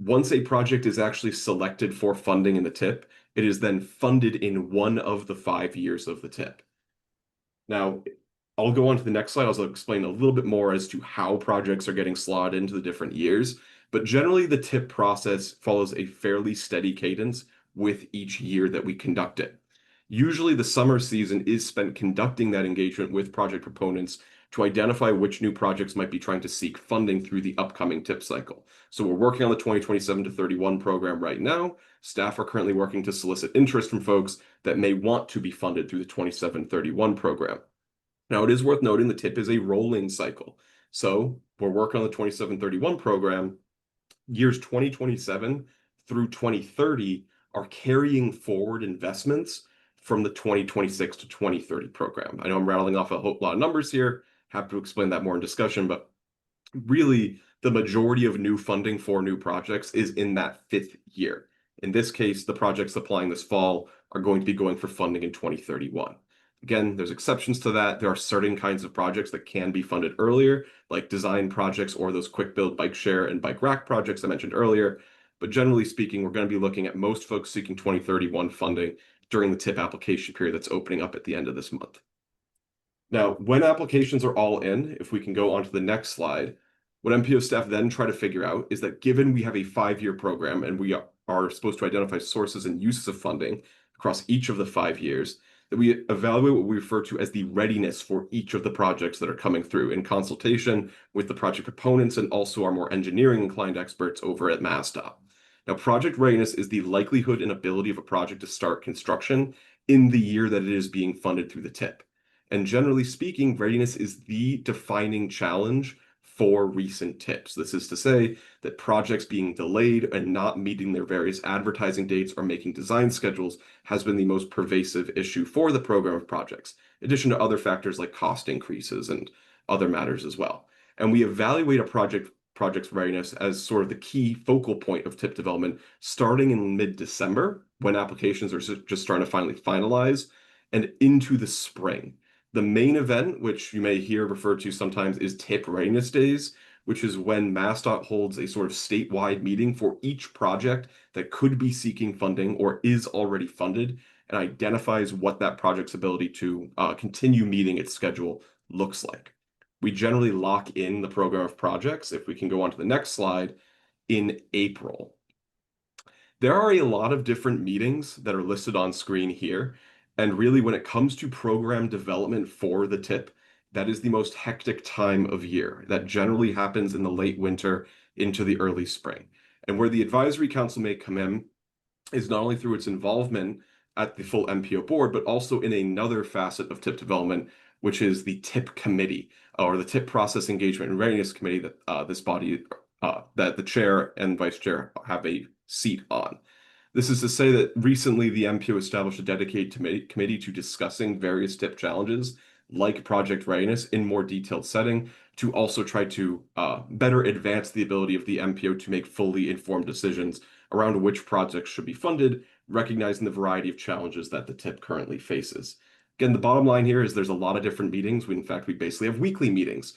Once a project is actually selected for funding in the TIP, it is then funded in one of the 5 years of the TIP. Now, I'll go on to the next slide. I'll explain a little bit more as to how projects are getting slotted into the different years, but generally the TIP process follows a fairly steady cadence with each year that we conduct it. Usually the summer season is spent conducting that engagement with project proponents to identify which new projects might be trying to seek funding through the upcoming TIP cycle. So we're working on the 2027 to 31 program right now. Staff are currently working to solicit interest from folks that may want to be funded through the 27-31 program. Now, it is worth noting the TIP is a rolling cycle. So we're working on the 27-31 program. Years 2027 through 2030 are carrying forward investments from the 2026 to 2030 program. I know I'm rattling off a whole lot of numbers here. Happy to explain that more in discussion, but really the majority of new funding for new projects is in that 5th year. In this case, the projects applying this fall are going to be going for funding in 2031. Again, there's exceptions to that. There are certain kinds of projects that can be funded earlier, like design projects or those quick build bike share and bike rack projects I mentioned earlier. But generally speaking, we're going to be looking at most folks seeking 2031 funding during the TIP application period that's opening up at the end of this month. Now, when applications are all in, if we can go on to the next slide, what MPO staff then try to figure out is that given we have a 5-year program and we are supposed to identify sources and uses of funding across each of the 5 years, that we evaluate what we refer to as the readiness for each of the projects that are coming through in consultation with the project proponents and also our more engineering inclined experts over at MassDOT. Now, project readiness is the likelihood and ability of a project to start construction in the year that it is being funded through the TIP. And generally speaking, readiness is the defining challenge for recent TIPs. This is to say that projects being delayed and not meeting their various advertising dates or making design schedules has been the most pervasive issue for the program of projects, in addition to other factors like cost increases and other matters as well. And we evaluate a project's readiness as sort of the key focal point of TIP development starting in mid-December, when applications are just starting to finally finalize, and into the spring. The main event, which you may hear referred to sometimes, is TIP Readiness Days, which is when MassDOT holds a sort of statewide meeting for each project that could be seeking funding or is already funded, and identifies what that project's ability to continue meeting its schedule looks like. We generally lock in the program of projects, if we can go on to the next slide, in April. There are a lot of different meetings that are listed on screen here. And really, when it comes to program development for the TIP, that is the most hectic time of year. That generally happens in the late winter into the early spring. And where the advisory council may come in is not only through its involvement at the full MPO board, but also in another facet of TIP development, which is the TIP committee, or the TIP Process Engagement and Readiness Committee that this body that the chair and vice chair have a seat on. This is to say that recently the MPO established a dedicated committee to discussing various TIP challenges like project readiness in more detailed setting to also try to better advance the ability of the MPO to make fully informed decisions around which projects should be funded, recognizing the variety of challenges that the TIP currently faces. Again, the bottom line here is there's a lot of different meetings. In fact, we basically have weekly meetings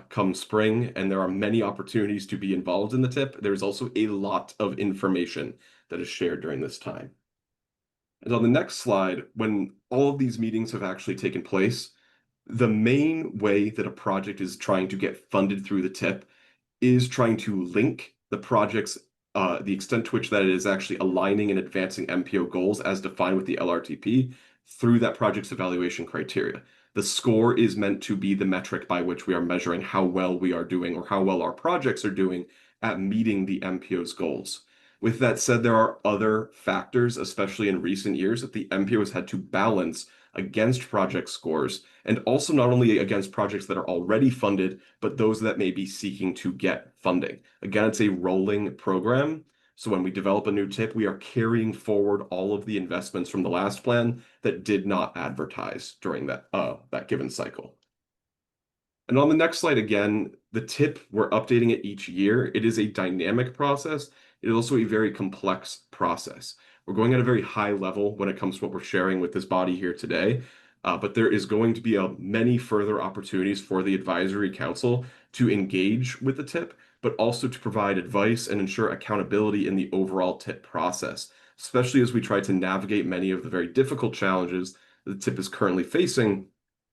come spring, and there are many opportunities to be involved in the TIP. There's also a lot of information that is shared during this time. And on the next slide, when all of these meetings have actually taken place, the main way that a project is trying to get funded through the TIP is trying to link the project's the extent to which that it is actually aligning and advancing MPO goals as defined with the LRTP through that project's evaluation criteria. The score is meant to be the metric by which we are measuring how well we are doing or how well our projects are doing at meeting the MPO's goals. With that said, there are other factors, especially in recent years, that the MPO has had to balance against project scores, and also not only against projects that are already funded, but those that may be seeking to get funding. Again, it's a rolling program. So when we develop a new TIP, we are carrying forward all of the investments from the last plan that did not advertise during that given cycle. And on the next slide, again, the TIP, we're updating it each year. It is a dynamic process. It is also a very complex process. We're going at a very high level when it comes to what we're sharing with this body here today, but there is going to be many further opportunities for the advisory council to engage with the TIP, but also to provide advice and ensure accountability in the overall TIP process, especially as we try to navigate many of the very difficult challenges the TIP is currently facing,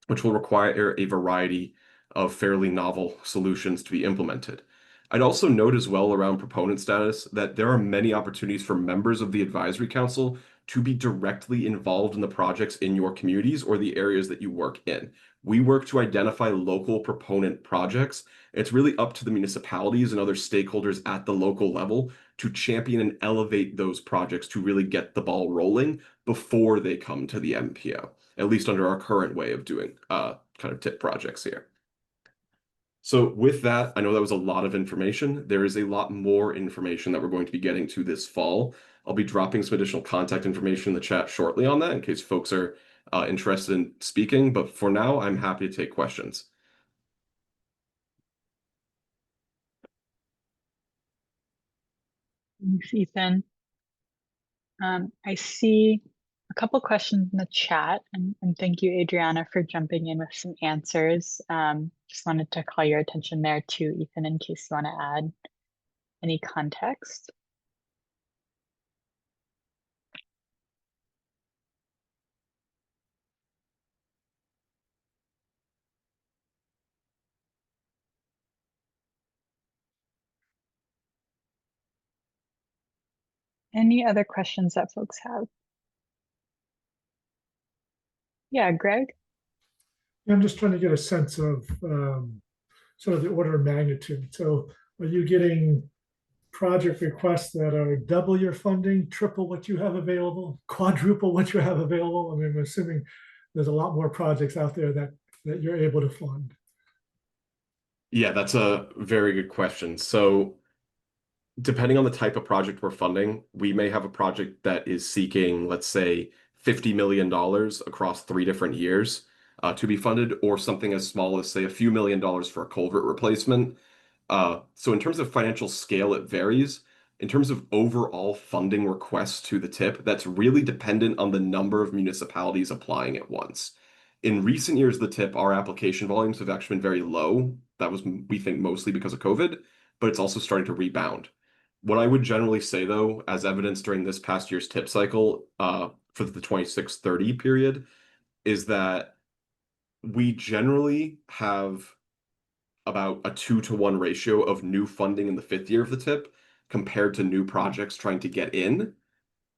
which will require a variety of fairly novel solutions to be implemented. I'd also note as well around proponent status that there are many opportunities for members of the advisory council to be directly involved in the projects in your communities or the areas that you work in. We work to identify local proponent projects. It's really up to the municipalities and other stakeholders at the local level to champion and elevate those projects to really get the ball rolling before they come to the MPO, at least under our current way of doing kind of TIP projects here. So with that, I know that was a lot of information. There is a lot more information that we're going to be getting to this fall. I'll be dropping some additional contact information in the chat shortly on that in case folks are interested in speaking. But for now, I'm happy to take questions. Thanks, Ethan. I see a couple questions in the chat, and thank you, Adriana, for jumping in with some answers. Just wanted to call your attention there too, Ethan, in case you want to add any context. Any other questions that folks have? Yeah, Greg? I'm just trying to get a sense of sort of the order of magnitude. So are you getting project requests that are double your funding, triple what you have available, quadruple what you have available? I mean, I'm assuming there's a lot more projects out there that you're able to fund. Yeah, that's a very good question. So depending on the type of project we're funding, we may have a project that is seeking, let's say, $50 million across 3 different years to be funded, or something as small as, say, a few $1 million for a culvert replacement. So in terms of financial scale, it varies. In terms of overall funding requests to the TIP, that's really dependent on the number of municipalities applying at once. In recent years, the TIP, our application volumes have actually been very low. That was, we think, mostly because of COVID, but it's also starting to rebound. What I would generally say, though, as evidenced during this past year's TIP cycle for the 26-30 period, is that we generally have about a 2-to-1 ratio of new funding in the 5th year of the TIP compared to new projects trying to get in.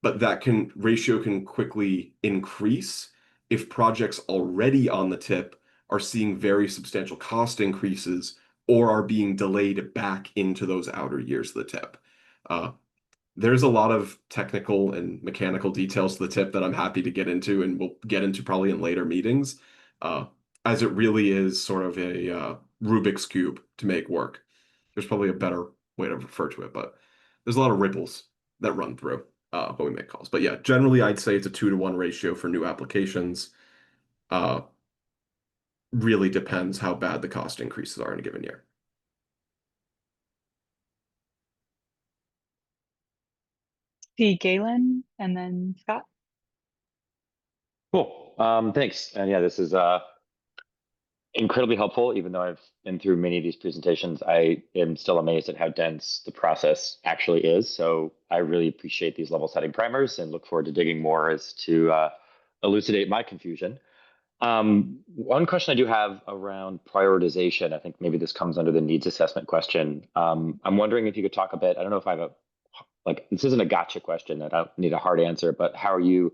But that ratio can quickly increase if projects already on the TIP are seeing very substantial cost increases or are being delayed back into those outer years of the TIP. There's a lot of technical and mechanical details to the TIP that I'm happy to get into, and we'll get into probably in later meetings, as it really is sort of a Rubik's Cube to make work. There's probably a better way to refer to it, but there's a lot of ripples that run through when we make calls. But yeah, generally I'd say it's a 2-to-1 ratio for new applications. Really depends how bad the cost increases are in a given year. See Galen and then Scott. Cool. Thanks. And yeah, this is incredibly helpful. Even though I've been through many of these presentations, I am still amazed at how dense the process actually is. So I really appreciate these level setting primers and look forward to digging more as to elucidate my confusion. One question I do have around prioritization, I think maybe this comes under the needs assessment question. I'm wondering if you could talk a bit, I don't know if I have this isn't a gotcha question, I don't need a hard answer, but how are you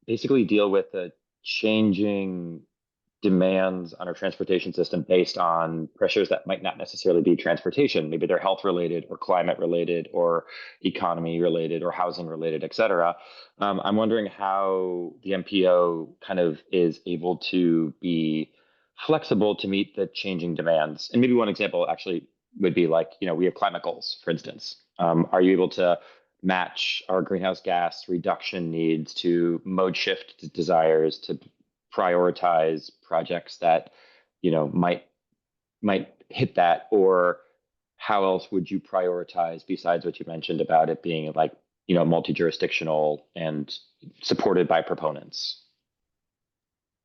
basically deal with the changing demands on our transportation system based on pressures that might not necessarily be transportation. Maybe they're health related or climate related or economy related or housing related, et cetera. I'm wondering how the MPO kind of is able to be flexible to meet the changing demands. And maybe one example actually would be like, we have climate goals, for instance. Are you able to match our greenhouse gas reduction needs to mode shift desires, to prioritize projects that might hit that? Or how else would you prioritize besides what you mentioned about it being like multi-jurisdictional and supported by proponents?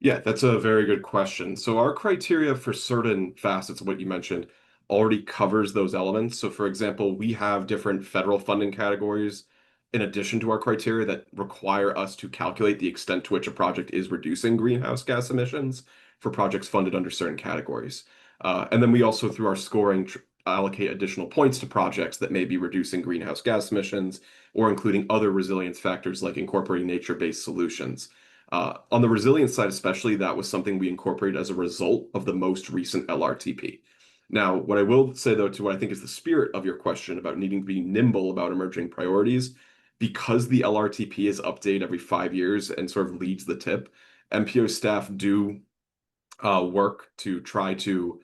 Yeah, that's a very good question. So our criteria for certain facets of what you mentioned already covers those elements. So for example, we have different federal funding categories in addition to our criteria that require us to calculate the extent to which a project is reducing greenhouse gas emissions for projects funded under certain categories. And then we also, through our scoring, allocate additional points to projects that may be reducing greenhouse gas emissions or including other resilience factors like incorporating nature-based solutions. On the resilience side especially, that was something we incorporated as a result of the most recent LRTP. Now, what I will say, though, to what I think is the spirit of your question about needing to be nimble about emerging priorities, because the LRTP is updated every 5 years and sort of leads the tip, MPO staff do work to try to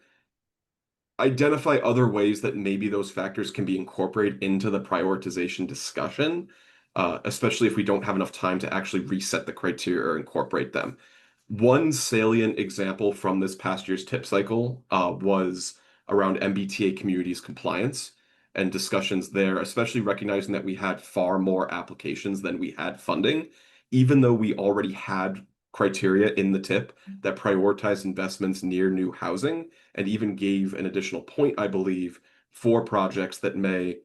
identify other ways that maybe those factors can be incorporated into the prioritization discussion, especially if we don't have enough time to actually reset the criteria or incorporate them. One salient example from this past year's tip cycle was around MBTA communities compliance and discussions there, especially recognizing that we had far more applications than we had funding, even though we already had criteria in the tip that prioritized investments near new housing and even gave an additional point, I believe, for projects that may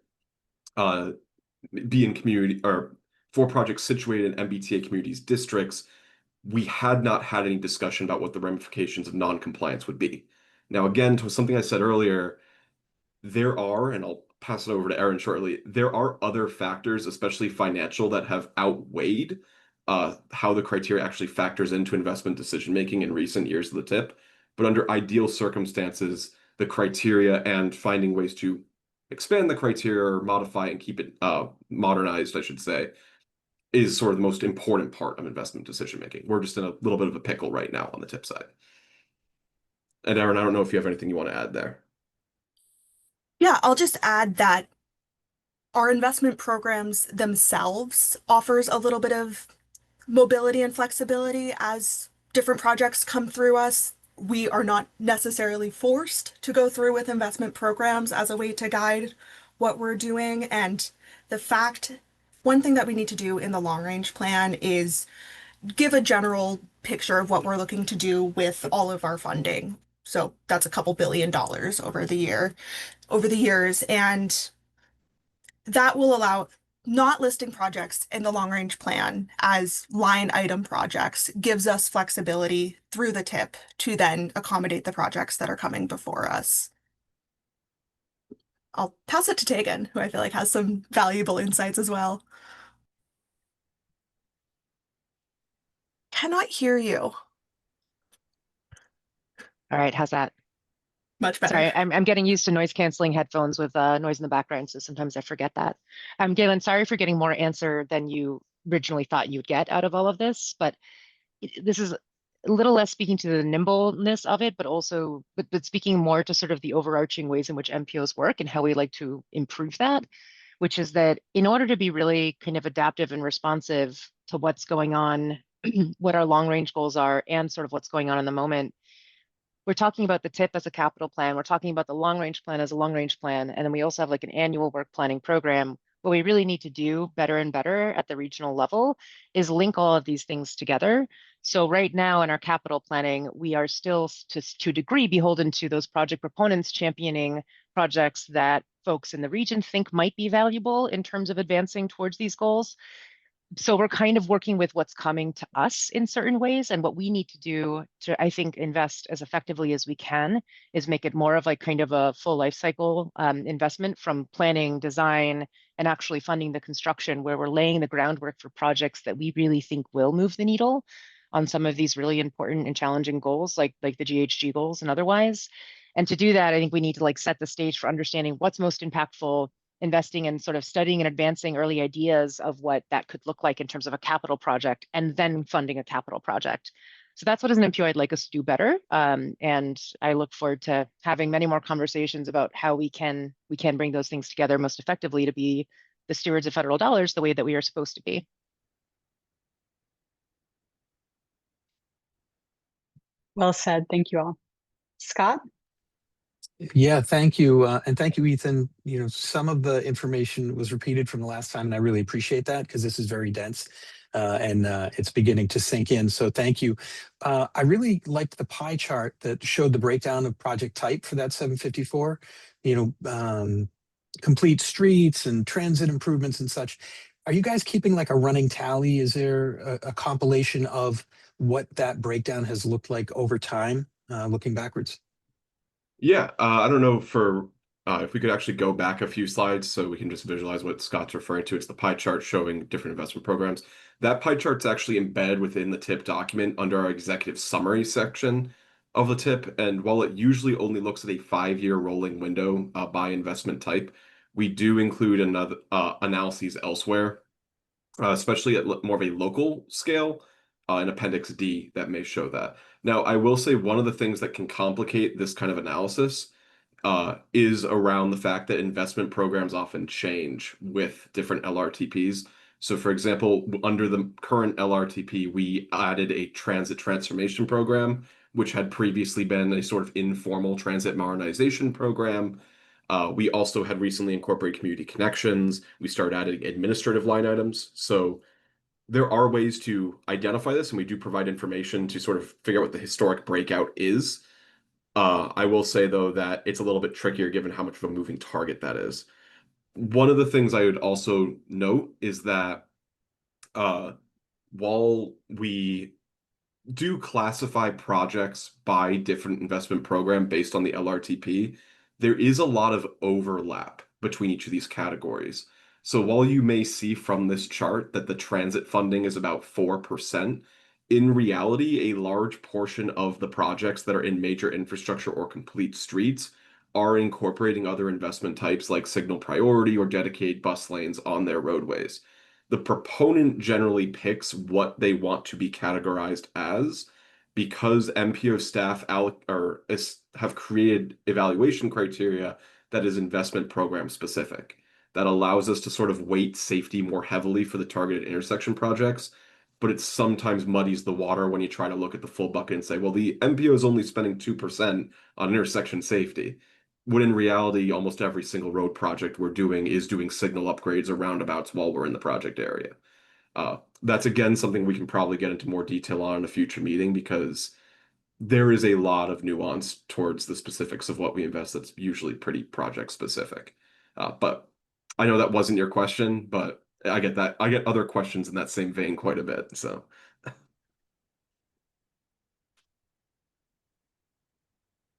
be in community or for projects situated in MBTA communities districts. We had not had any discussion about what the ramifications of non-compliance would be. Now, again, to something I said earlier, there are, and I'll pass it over to Erin shortly, there are other factors, especially financial, that have outweighed how the criteria actually factors into investment decision-making in recent years of the tip. But under ideal circumstances, the criteria and finding ways to expand the criteria or modify and keep it modernized, I should say, is sort of the most important part of investment decision-making. We're just in a little bit of a pickle right now on the tip side. And Erin, I don't know if you have anything you want to add there. Yeah, I'll just add that our investment programs themselves offers a little bit of mobility and flexibility as different projects come through us. We are not necessarily forced to go through with investment programs as a way to guide what we're doing. And one thing that we need to do in the long range plan is give a general picture of what we're looking to do with all of our funding. So that's a couple $2 billion over the years. And that will allow not listing projects in the long range plan as line item projects gives us flexibility through the tip to then accommodate the projects that are coming before us. I'll pass it to Tegan, who I feel like has some valuable insights as well. Cannot hear you. All right, how's that? Much better. Sorry, I'm getting used to noise canceling headphones with noise in the background, so sometimes I forget that. Galen, sorry for getting more answer than you originally thought you'd get out of all of this, but this is a little less speaking to the nimbleness of it, but also, but speaking more to sort of the overarching ways in which MPOs work and how we like to improve that, which is that in order to be really kind of adaptive and responsive to what's going on, what our long range goals are, and sort of what's going on in the moment, we're talking about the TIP as a capital plan. We're talking about the long range plan as a long range plan. And then we also have like an annual work planning program. What we really need to do better and better at the regional level is link all of these things together. So right now in our capital planning, we are still to a degree beholden to those project proponents championing projects that folks in the region think might be valuable in terms of advancing towards these goals. So we're kind of working with what's coming to us in certain ways, and what we need to do to, I think, invest as effectively as we can is make it more of like kind of a full life cycle investment from planning, design, and actually funding the construction, where we're laying the groundwork for projects that we really think will move the needle on some of these really important and challenging goals, like the GHG goals and otherwise. And to do that, I think we need to like set the stage for understanding what's most impactful, investing in sort of studying and advancing early ideas of what that could look like in terms of a capital project, and then funding a capital project. So that's what as an MPO I'd like us to do better. And I look forward to having many more conversations about how we can bring those things together most effectively to be the stewards of federal dollars the way that we are supposed to be. Well said. Thank you all. Scott? Yeah, thank you. And thank you, Ethan. You know, some of the information was repeated from the last time, and I really appreciate that because this is very dense and it's beginning to sink in. So thank you. I really liked the pie chart that showed the breakdown of project type for that 754, you know, complete streets and transit improvements and such. Are you guys keeping like a running tally? Is there a compilation of what that breakdown has looked like over time, looking backwards? Yeah, I don't know if we could actually go back a few slides so we can just visualize what Scott's referring to. It's the pie chart showing different investment programs. That pie chart's actually embedded within the TIP document under our executive summary section of the TIP. And while it usually only looks at a 5-year rolling window by investment type, we do include another analyses elsewhere, especially at more of a local scale, in Appendix D that may show that. Now, I will say one of the things that can complicate this kind of analysis is around the fact that investment programs often change with different LRTPs. So for example, under the current LRTP, we added a transit transformation program, which had previously been a sort of informal transit modernization program. We also had recently incorporated community connections. We started adding administrative line items. So there are ways to identify this, and we do provide information to sort of figure out what the historic breakout is. I will say, though, that it's a little bit trickier given how much of a moving target that is. One of the things I would also note is that while we do classify projects by different investment program based on the LRTP, there is a lot of overlap between each of these categories. So while you may see from this chart that the transit funding is about 4%, in reality, a large portion of the projects that are in major infrastructure or complete streets are incorporating other investment types like signal priority or dedicated bus lanes on their roadways. The proponent generally picks what they want to be categorized as, because MPO staff have created evaluation criteria that is investment program specific. That allows us to sort of weight safety more heavily for the targeted intersection projects, but it sometimes muddies the water when you try to look at the full bucket and say, well, the MPO is only spending 2% on intersection safety, when in reality, almost every single road project we're doing is doing signal upgrades or roundabouts while we're in the project area. That's, again, something we can probably get into more detail on in a future meeting, because there is a lot of nuance towards the specifics of what we invest that's usually pretty project specific. But I know that wasn't your question, but I get that. I get other questions in that same vein quite a bit, so.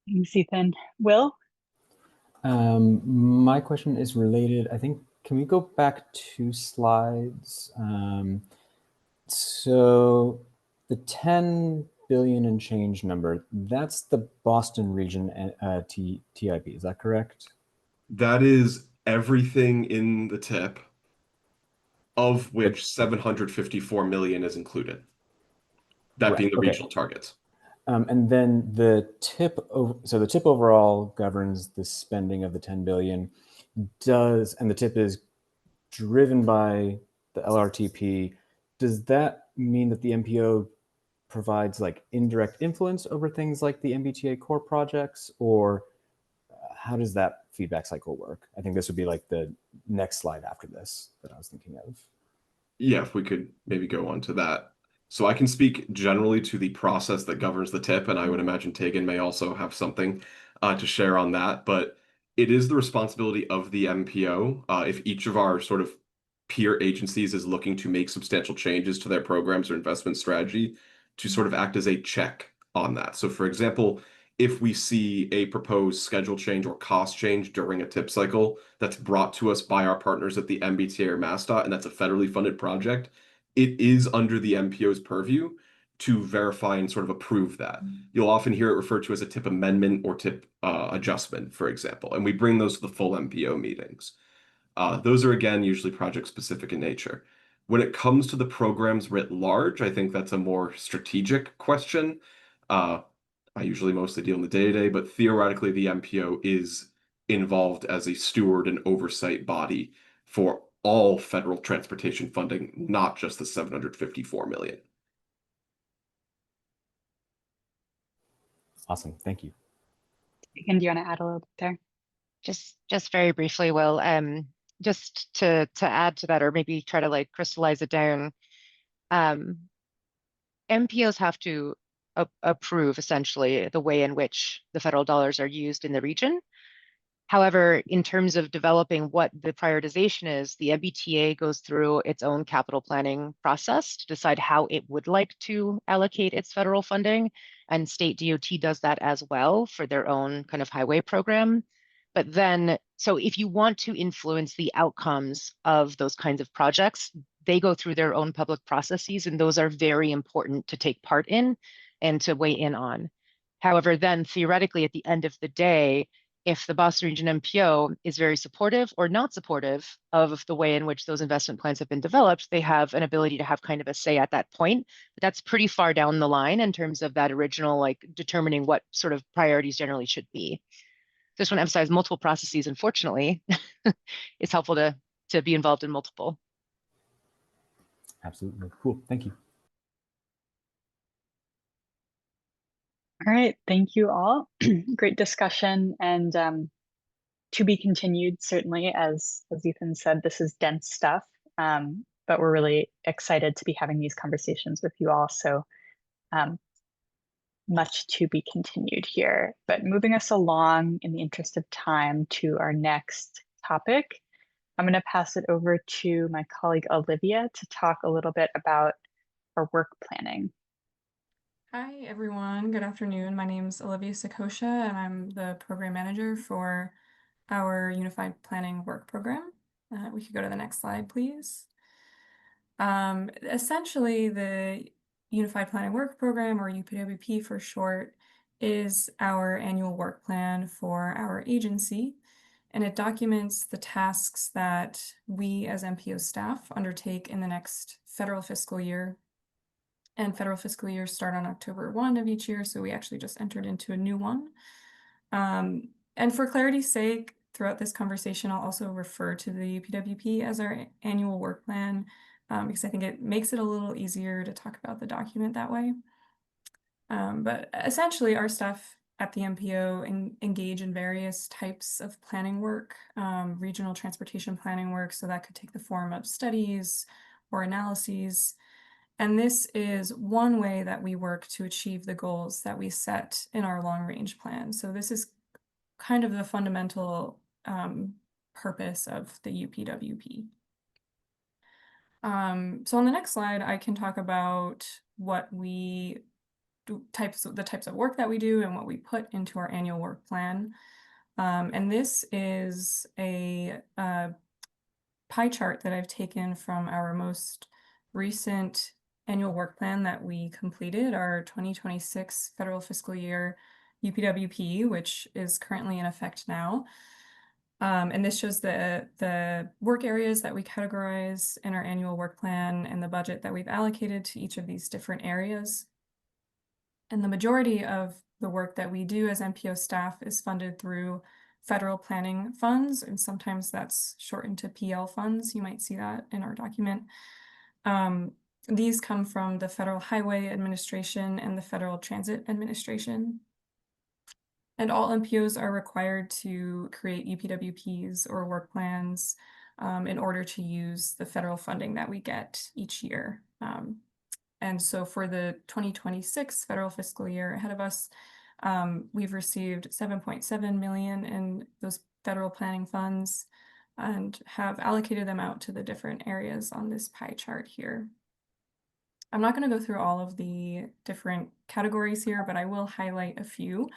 Thanks, Ethan. Will? My question is related. I think, can we go back 2 slides? So the 10 billion and change number, that's the Boston region TIP, is that correct? That is everything in the TIP, of which 754 million is included. That being the okay. regional targets. And then the tip, so the tip overall governs the spending of the 10 billion. And the tip is driven by the LRTP. Does that mean that the MPO provides like indirect influence over things like the MBTA core projects, or how does that feedback cycle work? I think this would be like the next slide after this that I was thinking of. Yeah, if we could maybe go on to that. So I can speak generally to the process that governs the tip, and I would imagine Tegan may also have something to share on that. But it is the responsibility of the MPO, if each of our sort of peer agencies is looking to make substantial changes to their programs or investment strategy, to sort of act as a check on that. So for example, if we see a proposed schedule change or cost change during a tip cycle that's brought to us by our partners at the MBTA or MassDOT, and that's a federally funded project, it is under the MPO's purview to verify and sort of approve that. You'll often hear it referred to as a tip amendment or tip adjustment, for example, and we bring those to the full MPO meetings. Those are, again, usually project specific in nature. When it comes to the programs writ large, I think that's a more strategic question. I usually mostly deal in the day-to-day, but theoretically the MPO is involved as a steward and oversight body for all federal transportation funding, not just the 754 million. Awesome, thank you. And do you want to add a little bit there? Just very briefly, Will, just to add to that, or maybe try to like crystallize it down, MPOs have to approve essentially the way in which the federal dollars are used in the region. However, in terms of developing what the prioritization is, the MBTA goes through its own capital planning process to decide how it would like to allocate its federal funding, and state DOT does that as well for their own kind of highway program. But then, so if you want to influence the outcomes of those kinds of projects, they go through their own public processes, and those are very important to take part in and to weigh in on. However, then theoretically, at the end of the day, if the Boston Region MPO is very supportive or not supportive of the way in which those investment plans have been developed, they have an ability to have kind of a say at that point. But that's pretty far down the line in terms of that original, like determining what sort of priorities generally should be. Just want to emphasize multiple processes, unfortunately, it's helpful to be involved in multiple. Absolutely, cool, thank you. All right, thank you all. Great discussion, and to be continued, certainly, as Ethan said, this is dense stuff, but we're really excited to be having these conversations with you all. So much to be continued here, but moving us along in the interest of time to our next topic, I'm going to pass it over to my colleague Olivia to talk a little bit about our work planning. Hi, everyone. Good afternoon. My name is Olivia Sakosha, and I'm the program manager for our Unified Planning Work Program. We could go to the next slide, please. Essentially, the Unified Planning Work Program, or UPWP for short, is our annual work plan for our agency, and it documents the tasks that we as MPO staff undertake in the next federal fiscal year. And federal fiscal years start on October 1 of each year, so we actually just entered into a new one. And for clarity's sake, throughout this conversation, I'll also refer to the UPWP as our annual work plan, because I think it makes it a little easier to talk about the document that way. But essentially, our staff at the MPO engage in various types of planning work, regional transportation planning work, so that could take the form of studies or analyses. And this is one way that we work to achieve the goals that we set in our long-range plan. So this is kind of the fundamental purpose of the UPWP. So on the next slide, I can talk about what we do, the types of work that we do and what we put into our annual work plan. And this is a pie chart that I've taken from our most recent annual work plan that we completed, our 2026 federal fiscal year UPWP, which is currently in effect now. And this shows the work areas that we categorize in our annual work plan and the budget that we've allocated to each of these different areas. And the majority of the work that we do as MPO staff is funded through federal planning funds, and sometimes that's shortened to PL funds. You might see that in our document. These come from the Federal Highway Administration and the Federal Transit Administration. And all MPOs are required to create UPWPs or work plans in order to use the federal funding that we get each year. And so for the 2026 federal fiscal year ahead of us, we've received 7.7 million in those federal planning funds and have allocated them out to the different areas on this pie chart here. I'm not going to go through all of the different categories here, but I will highlight a few.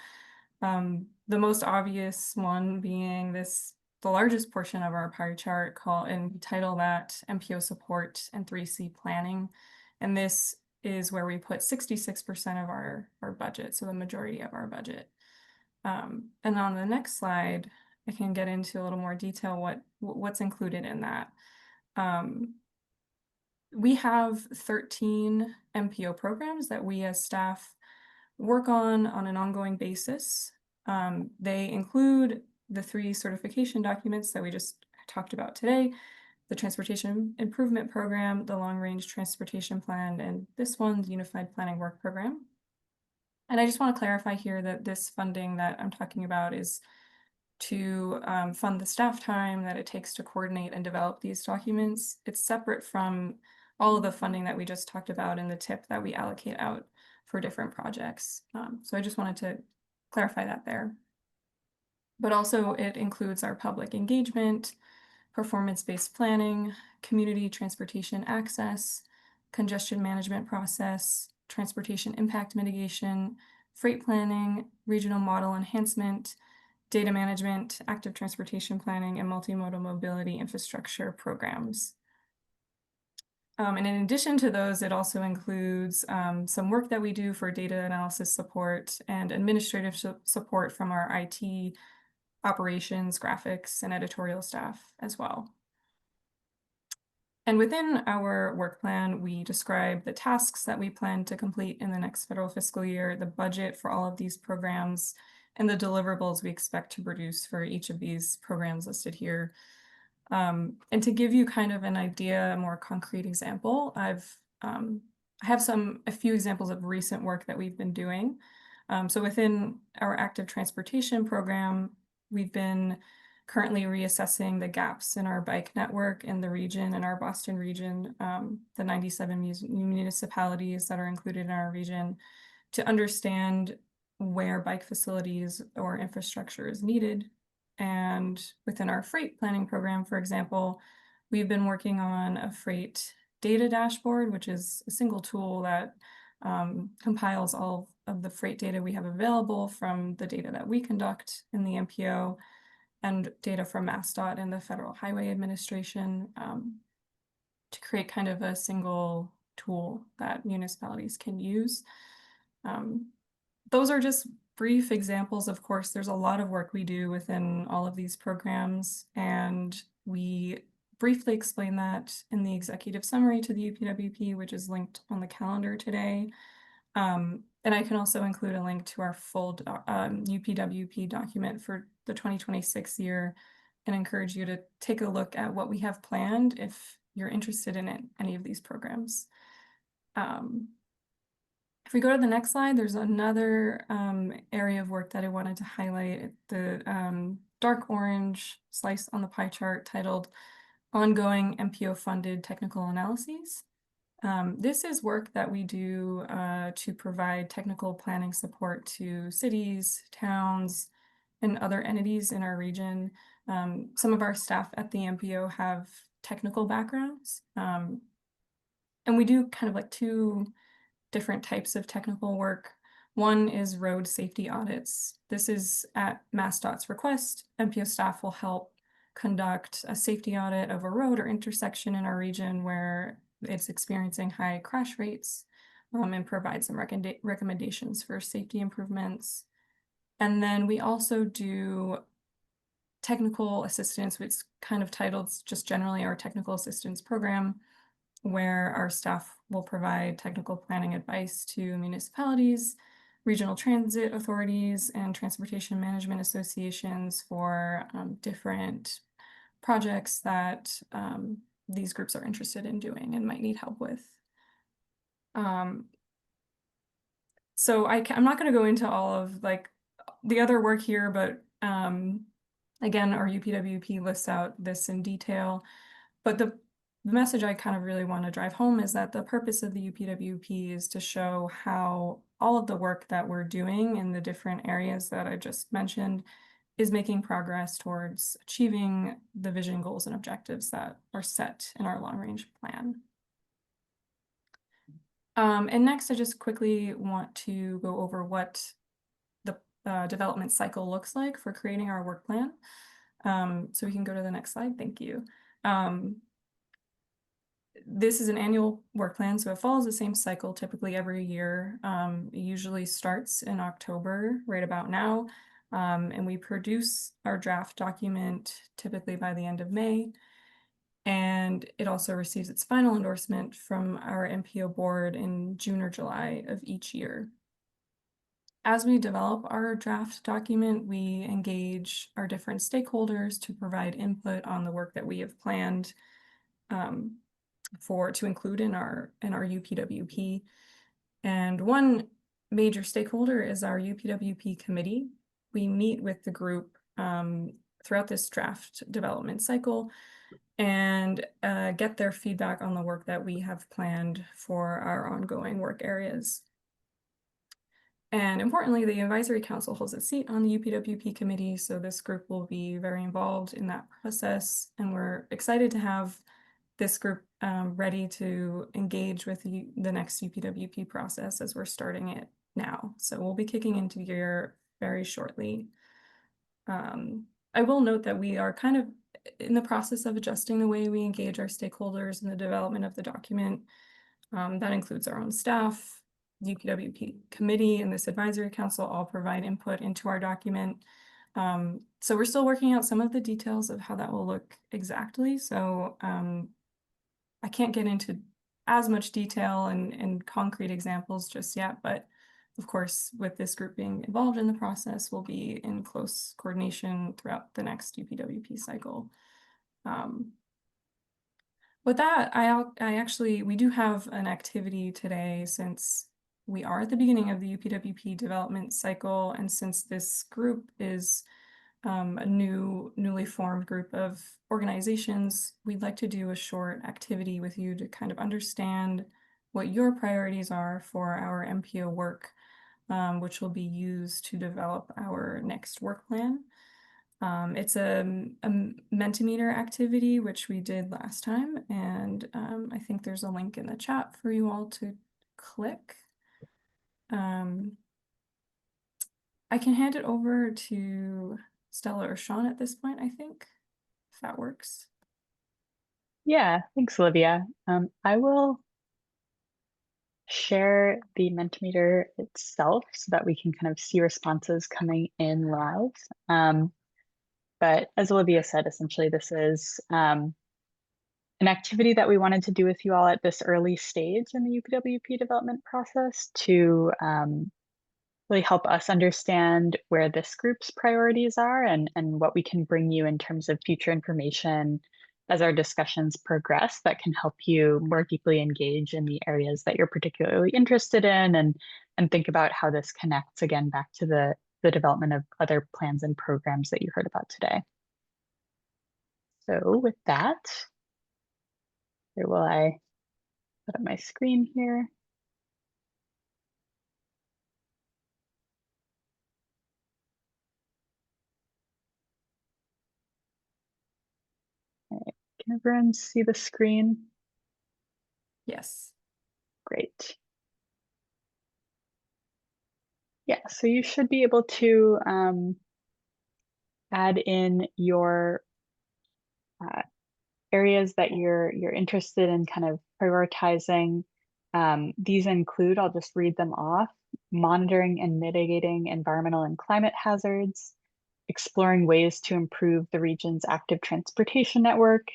The most obvious one being the largest portion of our pie chart and title that MPO support and 3C planning. And this is where we put 66% of our budget, so the majority of our budget. And on the next slide, I can get into a little more detail what's included in that. We have 13 MPO programs that we as staff work on an ongoing basis. They include the 3 certification documents that we just talked about today, the Transportation Improvement Program, the Long Range Transportation Plan, and this one, the Unified Planning Work Program. And I just want to clarify here that this funding that I'm talking about is to fund the staff time that it takes to coordinate and develop these documents. It's separate from all of the funding that we just talked about in the tip that we allocate out for different projects. So I just wanted to clarify that there. But also it includes our public engagement, performance-based planning, community transportation access, congestion management process, transportation impact mitigation, freight planning, regional model enhancement, data management, active transportation planning, and multimodal mobility infrastructure programs. And in addition to those, it also includes some work that we do for data analysis support and administrative support from our IT operations, graphics, and editorial staff as well. And within our work plan, we describe the tasks that we plan to complete in the next federal fiscal year, the budget for all of these programs, and the deliverables we expect to produce for each of these programs listed here. And to give you kind of an idea, a more concrete example, I have a few examples of recent work that we've been doing. So within our active transportation program, we've been currently reassessing the gaps in our bike network in the region, in our Boston region, the 97 municipalities that are included in our region, to understand where bike facilities or infrastructure is needed. And within our freight planning program, for example, we've been working on a freight data dashboard, which is a single tool that compiles all of the freight data we have available from the data that we conduct in the MPO and data from MassDOT and the Federal Highway Administration to create kind of a single tool that municipalities can use. Those are just brief examples. Of course, there's a lot of work we do within all of these programs, and we briefly explain that in the executive summary to the UPWP, which is linked on the calendar today. And I can also include a link to our full UPWP document for the 2026 year and encourage you to take a look at what we have planned if you're interested in any of these programs. If we go to the next slide, there's another area of work that I wanted to highlight, the dark orange slice on the pie chart titled Ongoing MPO Funded Technical Analyses. This is work that we do to provide technical planning support to cities, towns, and other entities in our region. Some of our staff at the MPO have technical backgrounds, and we do kind of like 2 different types of technical work. One is road safety audits. This is at MassDOT's request. MPO staff will help conduct a safety audit of a road or intersection in our region where it's experiencing high crash rates, and provide some recommendations for safety improvements. And then we also do technical assistance, which is kind of titled just generally our technical assistance program, where our staff will provide technical planning advice to municipalities regional transit authorities and transportation management associations for different projects that these groups are interested in doing and might need help with. So I'm not going to go into all of like the other work here, but again, our UPWP lists out this in detail. But the message I kind of really want to drive home is that the purpose of the UPWP is to show how all of the work that we're doing in the different areas that I just mentioned is making progress towards achieving the vision, goals, and objectives that are set in our long-range plan. And next, I just quickly want to go over what the development cycle looks like for creating our work plan. So we can go to the next slide. Thank you. This is an annual work plan, so it follows the same cycle typically every year. It usually starts in October, right about now, and we produce our draft document typically by the end of May. And it also receives its final endorsement from our MPO board in June or July of each year. As we develop our draft document, we engage our different stakeholders to provide input on the work that we have planned to include in our UPWP. And one major stakeholder is our UPWP committee. We meet with the group throughout this draft development cycle and get their feedback on the work that we have planned for our ongoing work areas. And importantly, the advisory council holds a seat on the UPWP committee, so this group will be very involved in that process, and we're excited to have this group ready to engage with the next UPWP process as we're starting it now. So we'll be kicking into gear very shortly. I will note that we are kind of in the process of adjusting the way we engage our stakeholders in the development of the document. That includes our own staff, the UPWP committee, and this advisory council all provide input into our document. So we're still working out some of the details of how that will look exactly. So I can't get into as much detail and concrete examples just yet, but of course, with this group being involved in the process, we'll be in close coordination throughout the next UPWP cycle. With that, we do have an activity today since we are at the beginning of the UPWP development cycle, and since this group is a newly formed group of organizations, we'd like to do a short activity with you to kind of understand what your priorities are for our MPO work, which will be used to develop our next work plan. It's a Mentimeter activity, which we did last time, and I think there's a link in the chat for you all to click. I can hand it over to Stella or Sean at this point, I think, if that works. Yeah, thanks, Olivia. I will share the Mentimeter itself so that we can kind of see responses coming in live. But as Olivia said, essentially this is an activity that we wanted to do with you all at this early stage in the UPWP development process to really help us understand where this group's priorities are and what we can bring you in terms of future information as our discussions progress that can help you more deeply engage in the areas that you're particularly interested in and think about how this connects again back to the development of other plans and programs that you heard about today. So with that, here will I put up my screen here. All right. Can everyone see the screen? Yes. Great. Yeah, so you should be able to add in your areas that you're interested in kind of prioritizing. These include, I'll just read them off: monitoring and mitigating environmental and climate hazards, exploring ways to improve the region's active transportation network,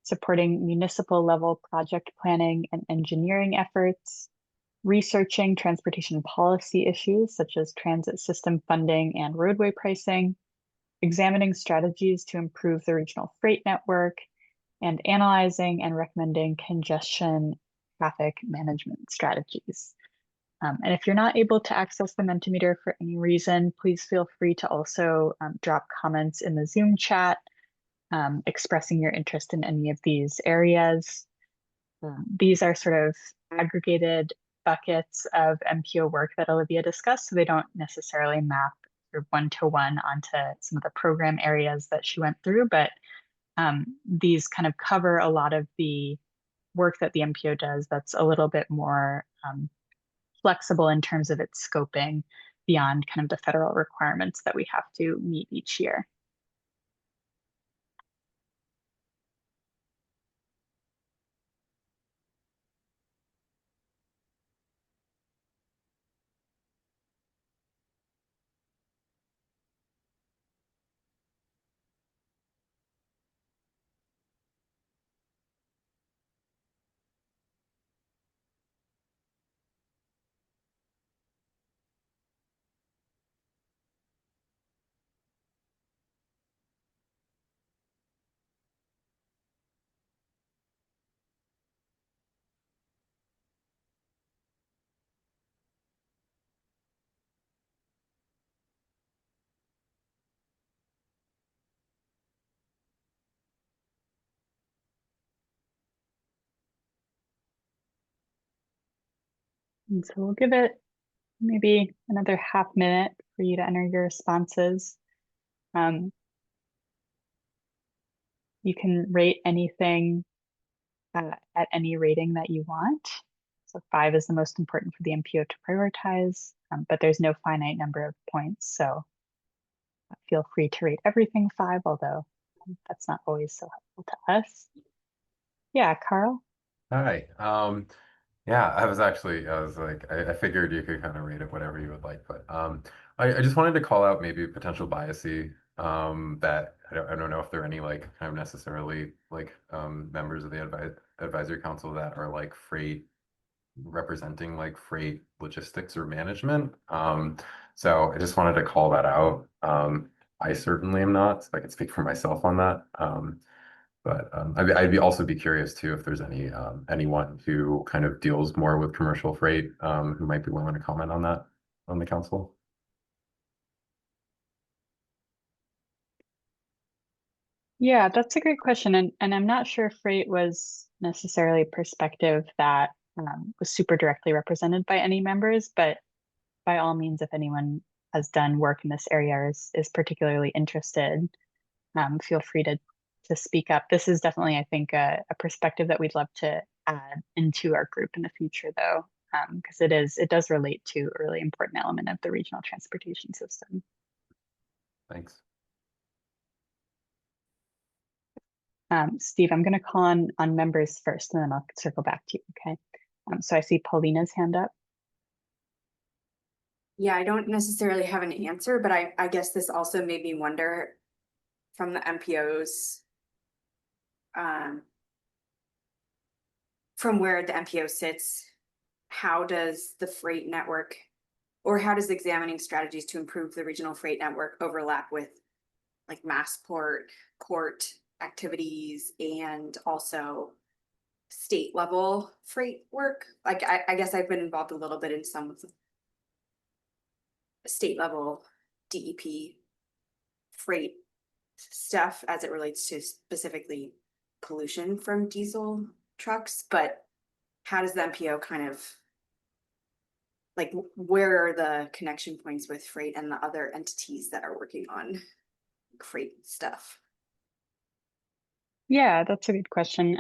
supporting municipal level project planning and engineering efforts, researching transportation policy issues such as transit system funding and roadway pricing, examining strategies to improve the regional freight network, and analyzing and recommending congestion traffic management strategies. And if you're not able to access the Mentimeter for any reason, please feel free to also drop comments in the Zoom chat, expressing your interest in any of these areas. These are sort of aggregated buckets of MPO work that Olivia discussed, so they don't necessarily map sort of one-to-one onto some of the program areas that she went through, but these kind of cover a lot of the work that the MPO does that's a little bit more flexible in terms of its scoping beyond kind of the federal requirements that we have to meet each year. And so we'll give it maybe another half minute for you to enter your responses. You can rate anything at any rating that you want. So 5 is the most important for the MPO to prioritize, but there's no finite number of points. So feel free to rate everything 5, although that's not always so helpful to us. Yeah, Carl? Hi. Yeah, I was like, I figured you could kind of rate it whatever you would like, but I just wanted to call out maybe potential biasy that I don't know if there are any like kind of necessarily like members of the advisory council that are like representing like freight logistics or management. So I just wanted to call that out. I certainly am not, so I can speak for myself on that. But I'd also be curious too if there's anyone who kind of deals more with commercial freight who might be willing to comment on that on the council. Yeah, that's a great question. And I'm not sure freight was necessarily a perspective that was super directly represented by any members, but by all means, if anyone has done work in this area or is particularly interested, feel free to speak up. This is definitely, I think, a perspective that we'd love to add into our group in the future, though, because it does relate to a really important element of the regional transportation system. Thanks. Steve, I'm going to call on members first, and then I'll circle back to you, okay? So I see Paulina's hand up. Yeah, I don't necessarily have an answer, but I guess this also made me wonder from the MPOs, from where the MPO sits, how does the freight network, or how does examining strategies to improve the regional freight network overlap with like Massport, court activities, and also state level freight work? Like I guess I've been involved a little bit in some of the state level DEP freight stuff as it relates to specifically pollution from diesel trucks, but how does the MPO kind of like, where are the connection points with freight and the other entities that are working on freight stuff? Yeah, that's a good question.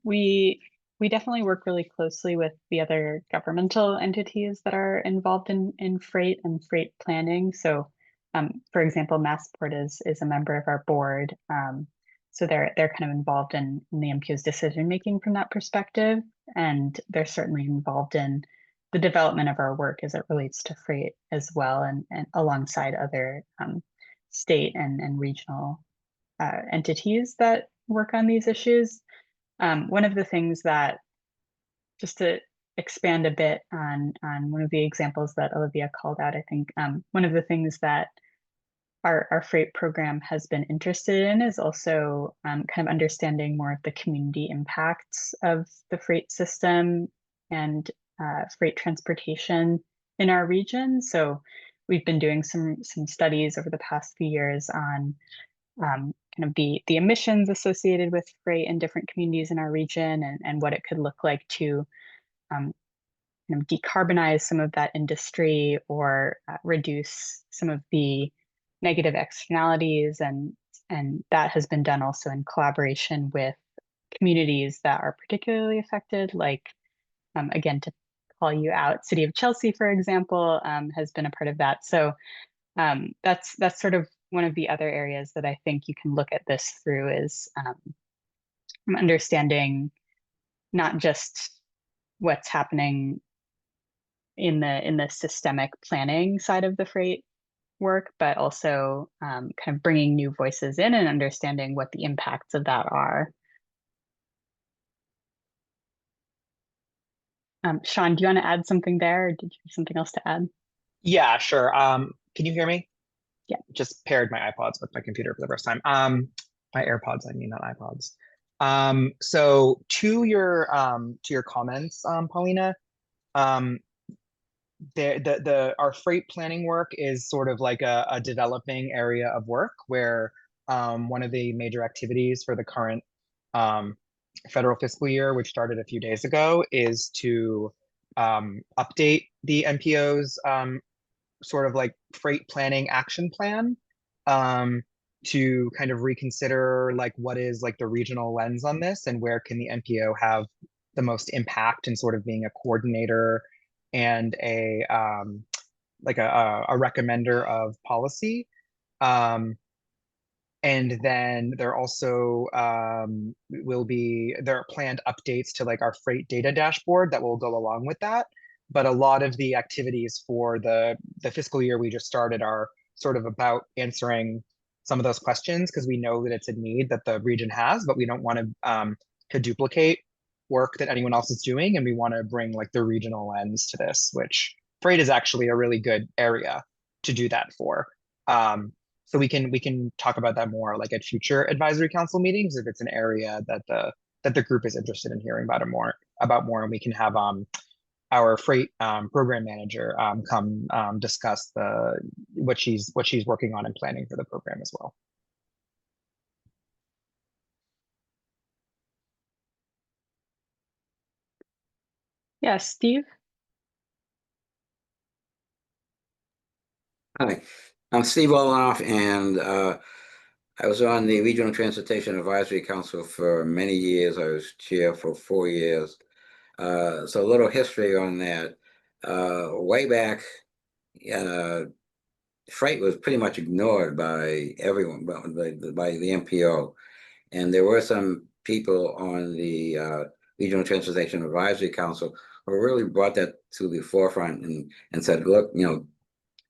We definitely work really closely with the other governmental entities that are involved in freight and freight planning. So, for example, Massport is a member of our board. So they're kind of involved in the MPO's decision making from that perspective, and they're certainly involved in the development of our work as it relates to freight as well, and alongside other state and regional entities that work on these issues. One of the things that, just to expand a bit on one of the examples that Olivia called out. I think one of the things that our freight program has been interested in is also kind of understanding more of the community impacts of the freight system and freight transportation in our region. So we've been doing some studies over the past few years on kind of the emissions associated with freight in different communities in our region, and what it could look like to kind of decarbonize some of that industry or reduce some of the negative externalities, and that has been done also in collaboration with communities that are particularly affected, like again, to call you out, City of Chelsea, for example, has been a part of that. So that's sort of one of the other areas that I think you can look at this through, is understanding not just what's happening in the systemic planning side of the freight work, but also kind of bringing new voices in and understanding what the impacts of that are. Sean, do you want to add something there, or did you have something else to add? Yeah, sure. Can you hear me? Yeah. Just paired my iPods with my computer for the first time. My AirPods, I mean, not iPods. So to your comments, Paulina, our freight planning work is sort of like a developing area of work where one of the major activities for the current federal fiscal year, which started a few days ago, is to update the MPO's sort of like freight planning action plan, to kind of reconsider like what is like the regional lens on this, and where can the MPO have the most impact in sort of being a coordinator and a recommender of policy. And then there also there are planned updates to like our freight data dashboard that will go along with that. But a lot of the activities for the fiscal year we just started are sort of about answering some of those questions, because we know that it's a need that the region has, but we don't want to duplicate work that anyone else is doing, and we want to bring like the regional lens to this, which freight is actually a really good area to do that for. So we can talk about that more like at future advisory council meetings if it's an area that the group is interested in hearing about more, and we can have our freight program manager come discuss what she's working on and planning for the program as well. Yeah, Steve. Hi, I'm Steve Olanoff, and I was on the Regional Transportation Advisory Council for many years. I was chair for 4 years. So a little history on that. Way back, freight was pretty much ignored by everyone, by the MPO. And there were some people on the Regional Transportation Advisory Council who really brought that to the forefront and said, look,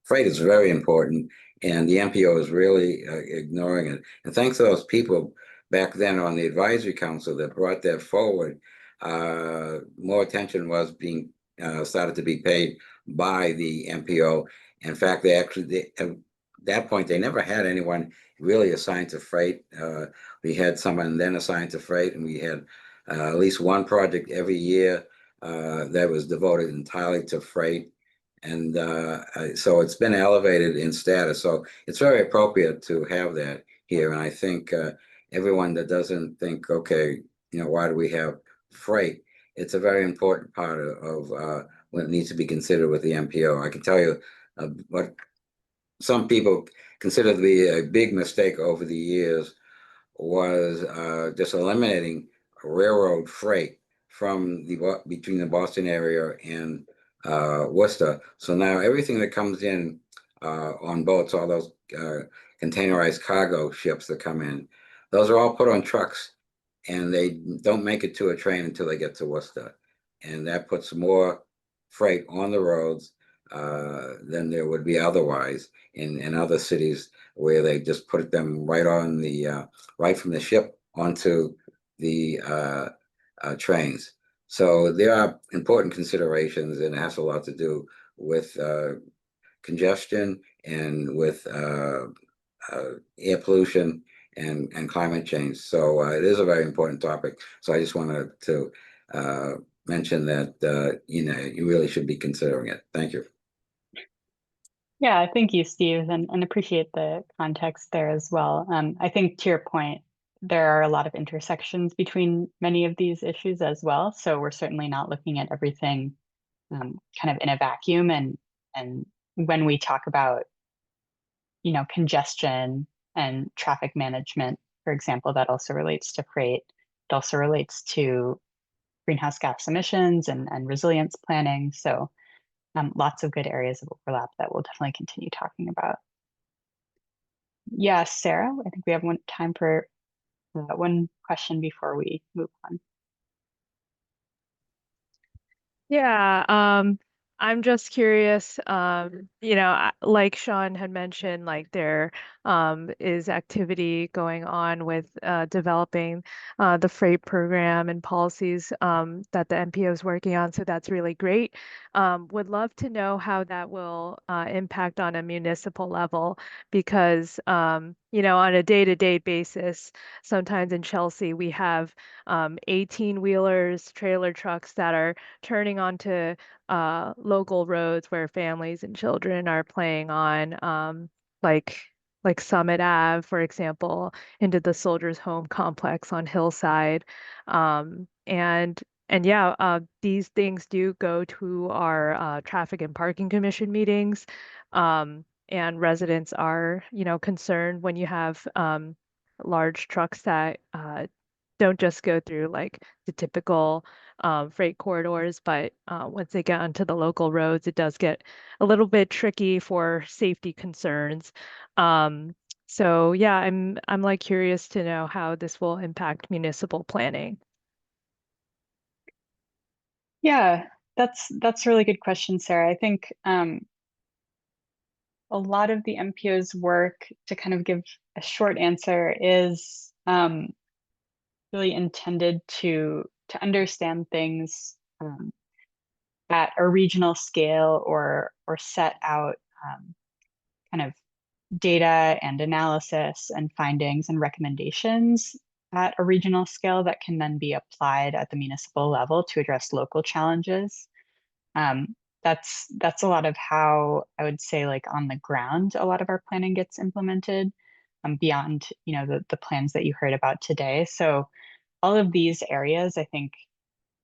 freight is very important, and the MPO is really ignoring it. And thanks to those people back then on the advisory council that brought that forward, more attention was being started to be paid by the MPO. In fact, at that point, they never had anyone really assigned to freight. We had someone then assigned to freight, and we had at least one project every year that was devoted entirely to freight. And so it's been elevated in status. So it's very appropriate to have that here. And I think everyone that doesn't think, okay, why do we have freight? It's a very important part of what needs to be considered with the MPO. I can tell you what some people consider to be a big mistake over the years was just eliminating railroad freight from between the Boston area and Worcester. So now everything that comes in on boats, all those containerized cargo ships that come in, those are all put on trucks, and they don't make it to a train until they get to Worcester. And that puts more freight on the roads than there would be otherwise in other cities, where they just put them right on the right from the ship onto the trains. So there are important considerations, and it has a lot to do with congestion and with air pollution and climate change. So it is a very important topic. So I just wanted to mention that you really should be considering it. Thank you. Yeah, thank you, Steve, and appreciate the context there as well. I think to your point, there are a lot of intersections between many of these issues as well. So we're certainly not looking at everything kind of in a vacuum. And when we talk about, congestion and traffic management, for example, that also relates to freight. It also relates to greenhouse gas emissions and resilience planning. So lots of good areas of overlap that we'll definitely continue talking about. Yeah, Sarah, I think we have time for one question before we move on. Yeah, I'm just curious, like Sean had mentioned, like there is activity going on with developing the freight program and policies that the MPO is working on. So that's really great. Would love to know how that will impact on a municipal level, because on a day-to-day basis, sometimes in Chelsea, we have 18-wheelers, trailer trucks that are turning onto local roads where families and children are playing on, like Summit Ave, for example, into the Soldiers Home complex on Hillside. And yeah, these things do go to our traffic and parking commission meetings. And residents are, concerned when you have large trucks that don't just go through like the typical freight corridors, but once they get onto the local roads, it does get a little bit tricky for safety concerns. So yeah, I'm like curious to know how this will impact municipal planning. Yeah, that's a really good question, Sarah. I think a lot of the MPO's work, to kind of give a short answer, is really intended to understand things at a regional scale, or set out kind of data and analysis and findings and recommendations at a regional scale that can then be applied at the municipal level to address local challenges. That's a lot of how I would say, like on the ground, a lot of our planning gets implemented beyond the plans that you heard about today. So all of these areas, I think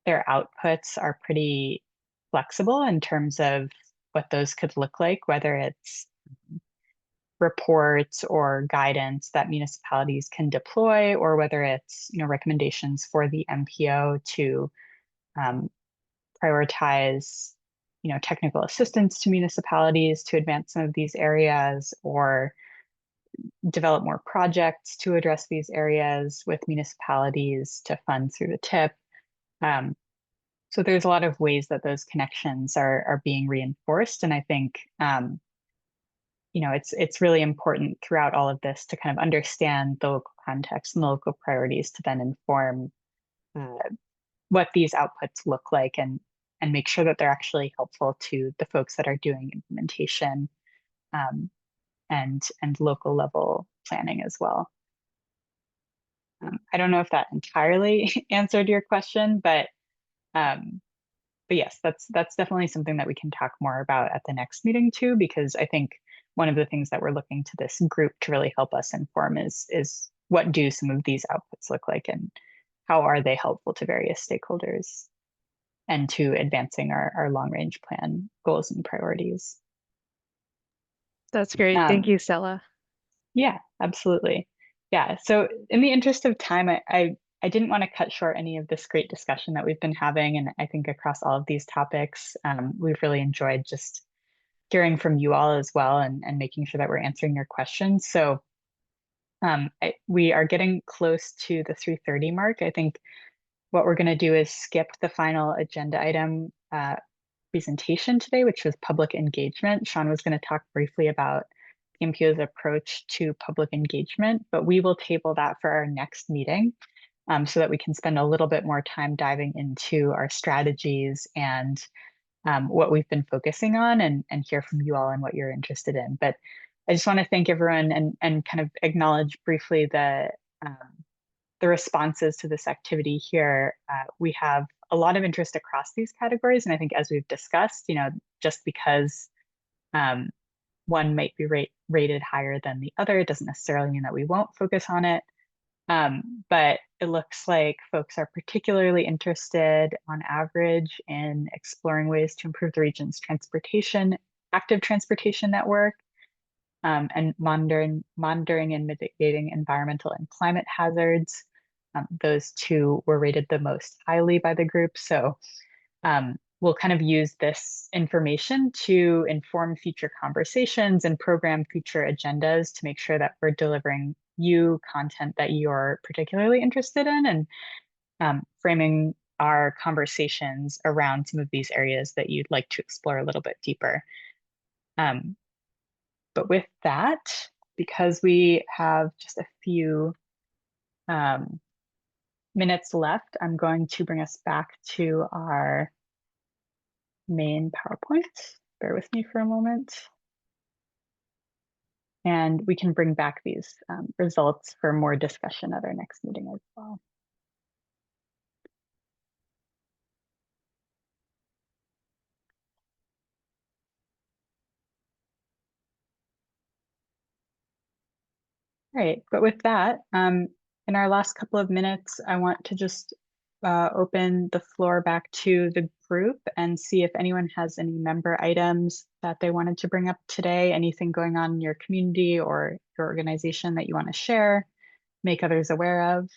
their outputs are pretty flexible in terms of what those could look like, whether it's reports or guidance that municipalities can deploy, or whether it's recommendations for the MPO to prioritize technical assistance to municipalities to advance some of these areas, or develop more projects to address these areas with municipalities to fund through the TIP. So there's a lot of ways that those connections are being reinforced, and I think it's really important throughout all of this to kind of understand the local context and the local priorities to then inform what these outputs look like, and make sure that they're actually helpful to the folks that are doing implementation and local level planning as well. I don't know if that entirely answered your question, but yes, that's definitely something that we can talk more about at the next meeting too, because I think one of the things that we're looking to this group to really help us inform is what do some of these outputs look like, and how are they helpful to various stakeholders and to advancing our long range plan goals and priorities. That's great. Thank you, Stella. Yeah, absolutely. Yeah, so in the interest of time, I didn't want to cut short any of this great discussion that we've been having, and I think across all of these topics, we've really enjoyed just hearing from you all as well, and making sure that we're answering your questions. So we are getting close to the 3:30 mark. I think what we're going to do is skip the final agenda item presentation today, which was public engagement. Sean was going to talk briefly about the MPO's approach to public engagement, but we will table that for our next meeting. so that we can spend a little bit more time diving into our strategies and what we've been focusing on, and hear from you all and what you're interested in. But I just want to thank everyone and kind of acknowledge briefly the responses to this activity here. We have a lot of interest across these categories. And I think as we've discussed, just because one might be rated higher than the other, it doesn't necessarily mean that we won't focus on it. But it looks like folks are particularly interested on average in exploring ways to improve the region's active transportation network, and monitoring and mitigating environmental and climate hazards. Those two were rated the most highly by the group. So we'll kind of use this information to inform future conversations and program future agendas to make sure that we're delivering you content that you're particularly interested in, and framing our conversations around some of these areas that you'd like to explore a little bit deeper. But with that, because we have just a few minutes left, I'm going to bring us back to our main PowerPoint. Bear with me for a moment. And we can bring back these results for more discussion at our next meeting as well. All right, but with that, in our last couple of minutes, I want to just open the floor back to the group and see if anyone has any member items that they wanted to bring up today, anything going on in your community or your organization that you want to share, make others aware of.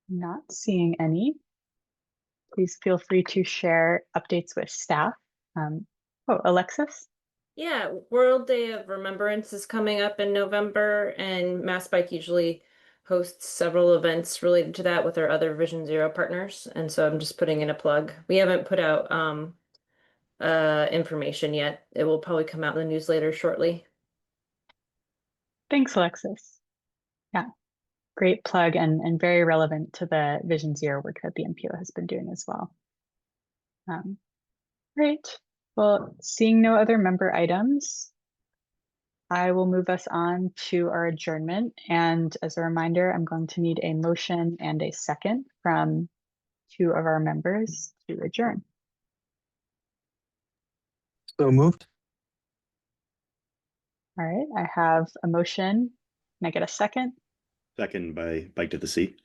Not seeing any. Please feel free to share updates with staff. Oh, Alexis? Yeah, World Day of Remembrance is coming up in November, and Mass Bike usually hosts several events related to that with our other Vision Zero partners. And so I'm just putting in a plug. We haven't put out information yet. It will probably come out in the newsletter shortly. Thanks, Alexis. Yeah, great plug and very relevant to the Vision Zero work that the MPO has been doing as well. Great. Well, seeing no other member items, I will move us on to our adjournment. And as a reminder, I'm going to need a motion and a second from two of our members to adjourn. So moved. All right, I have a motion. Can I get a second? Second by Bike to the Sea.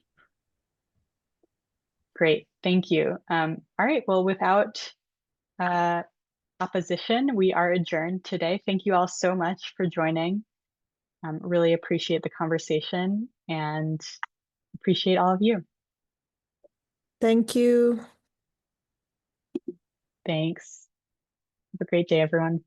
Great, thank you. All right, well, without opposition, we are adjourned today. Thank you all so much for joining. Really appreciate the conversation and appreciate all of you. Thank you. Thanks. Have a great day, everyone.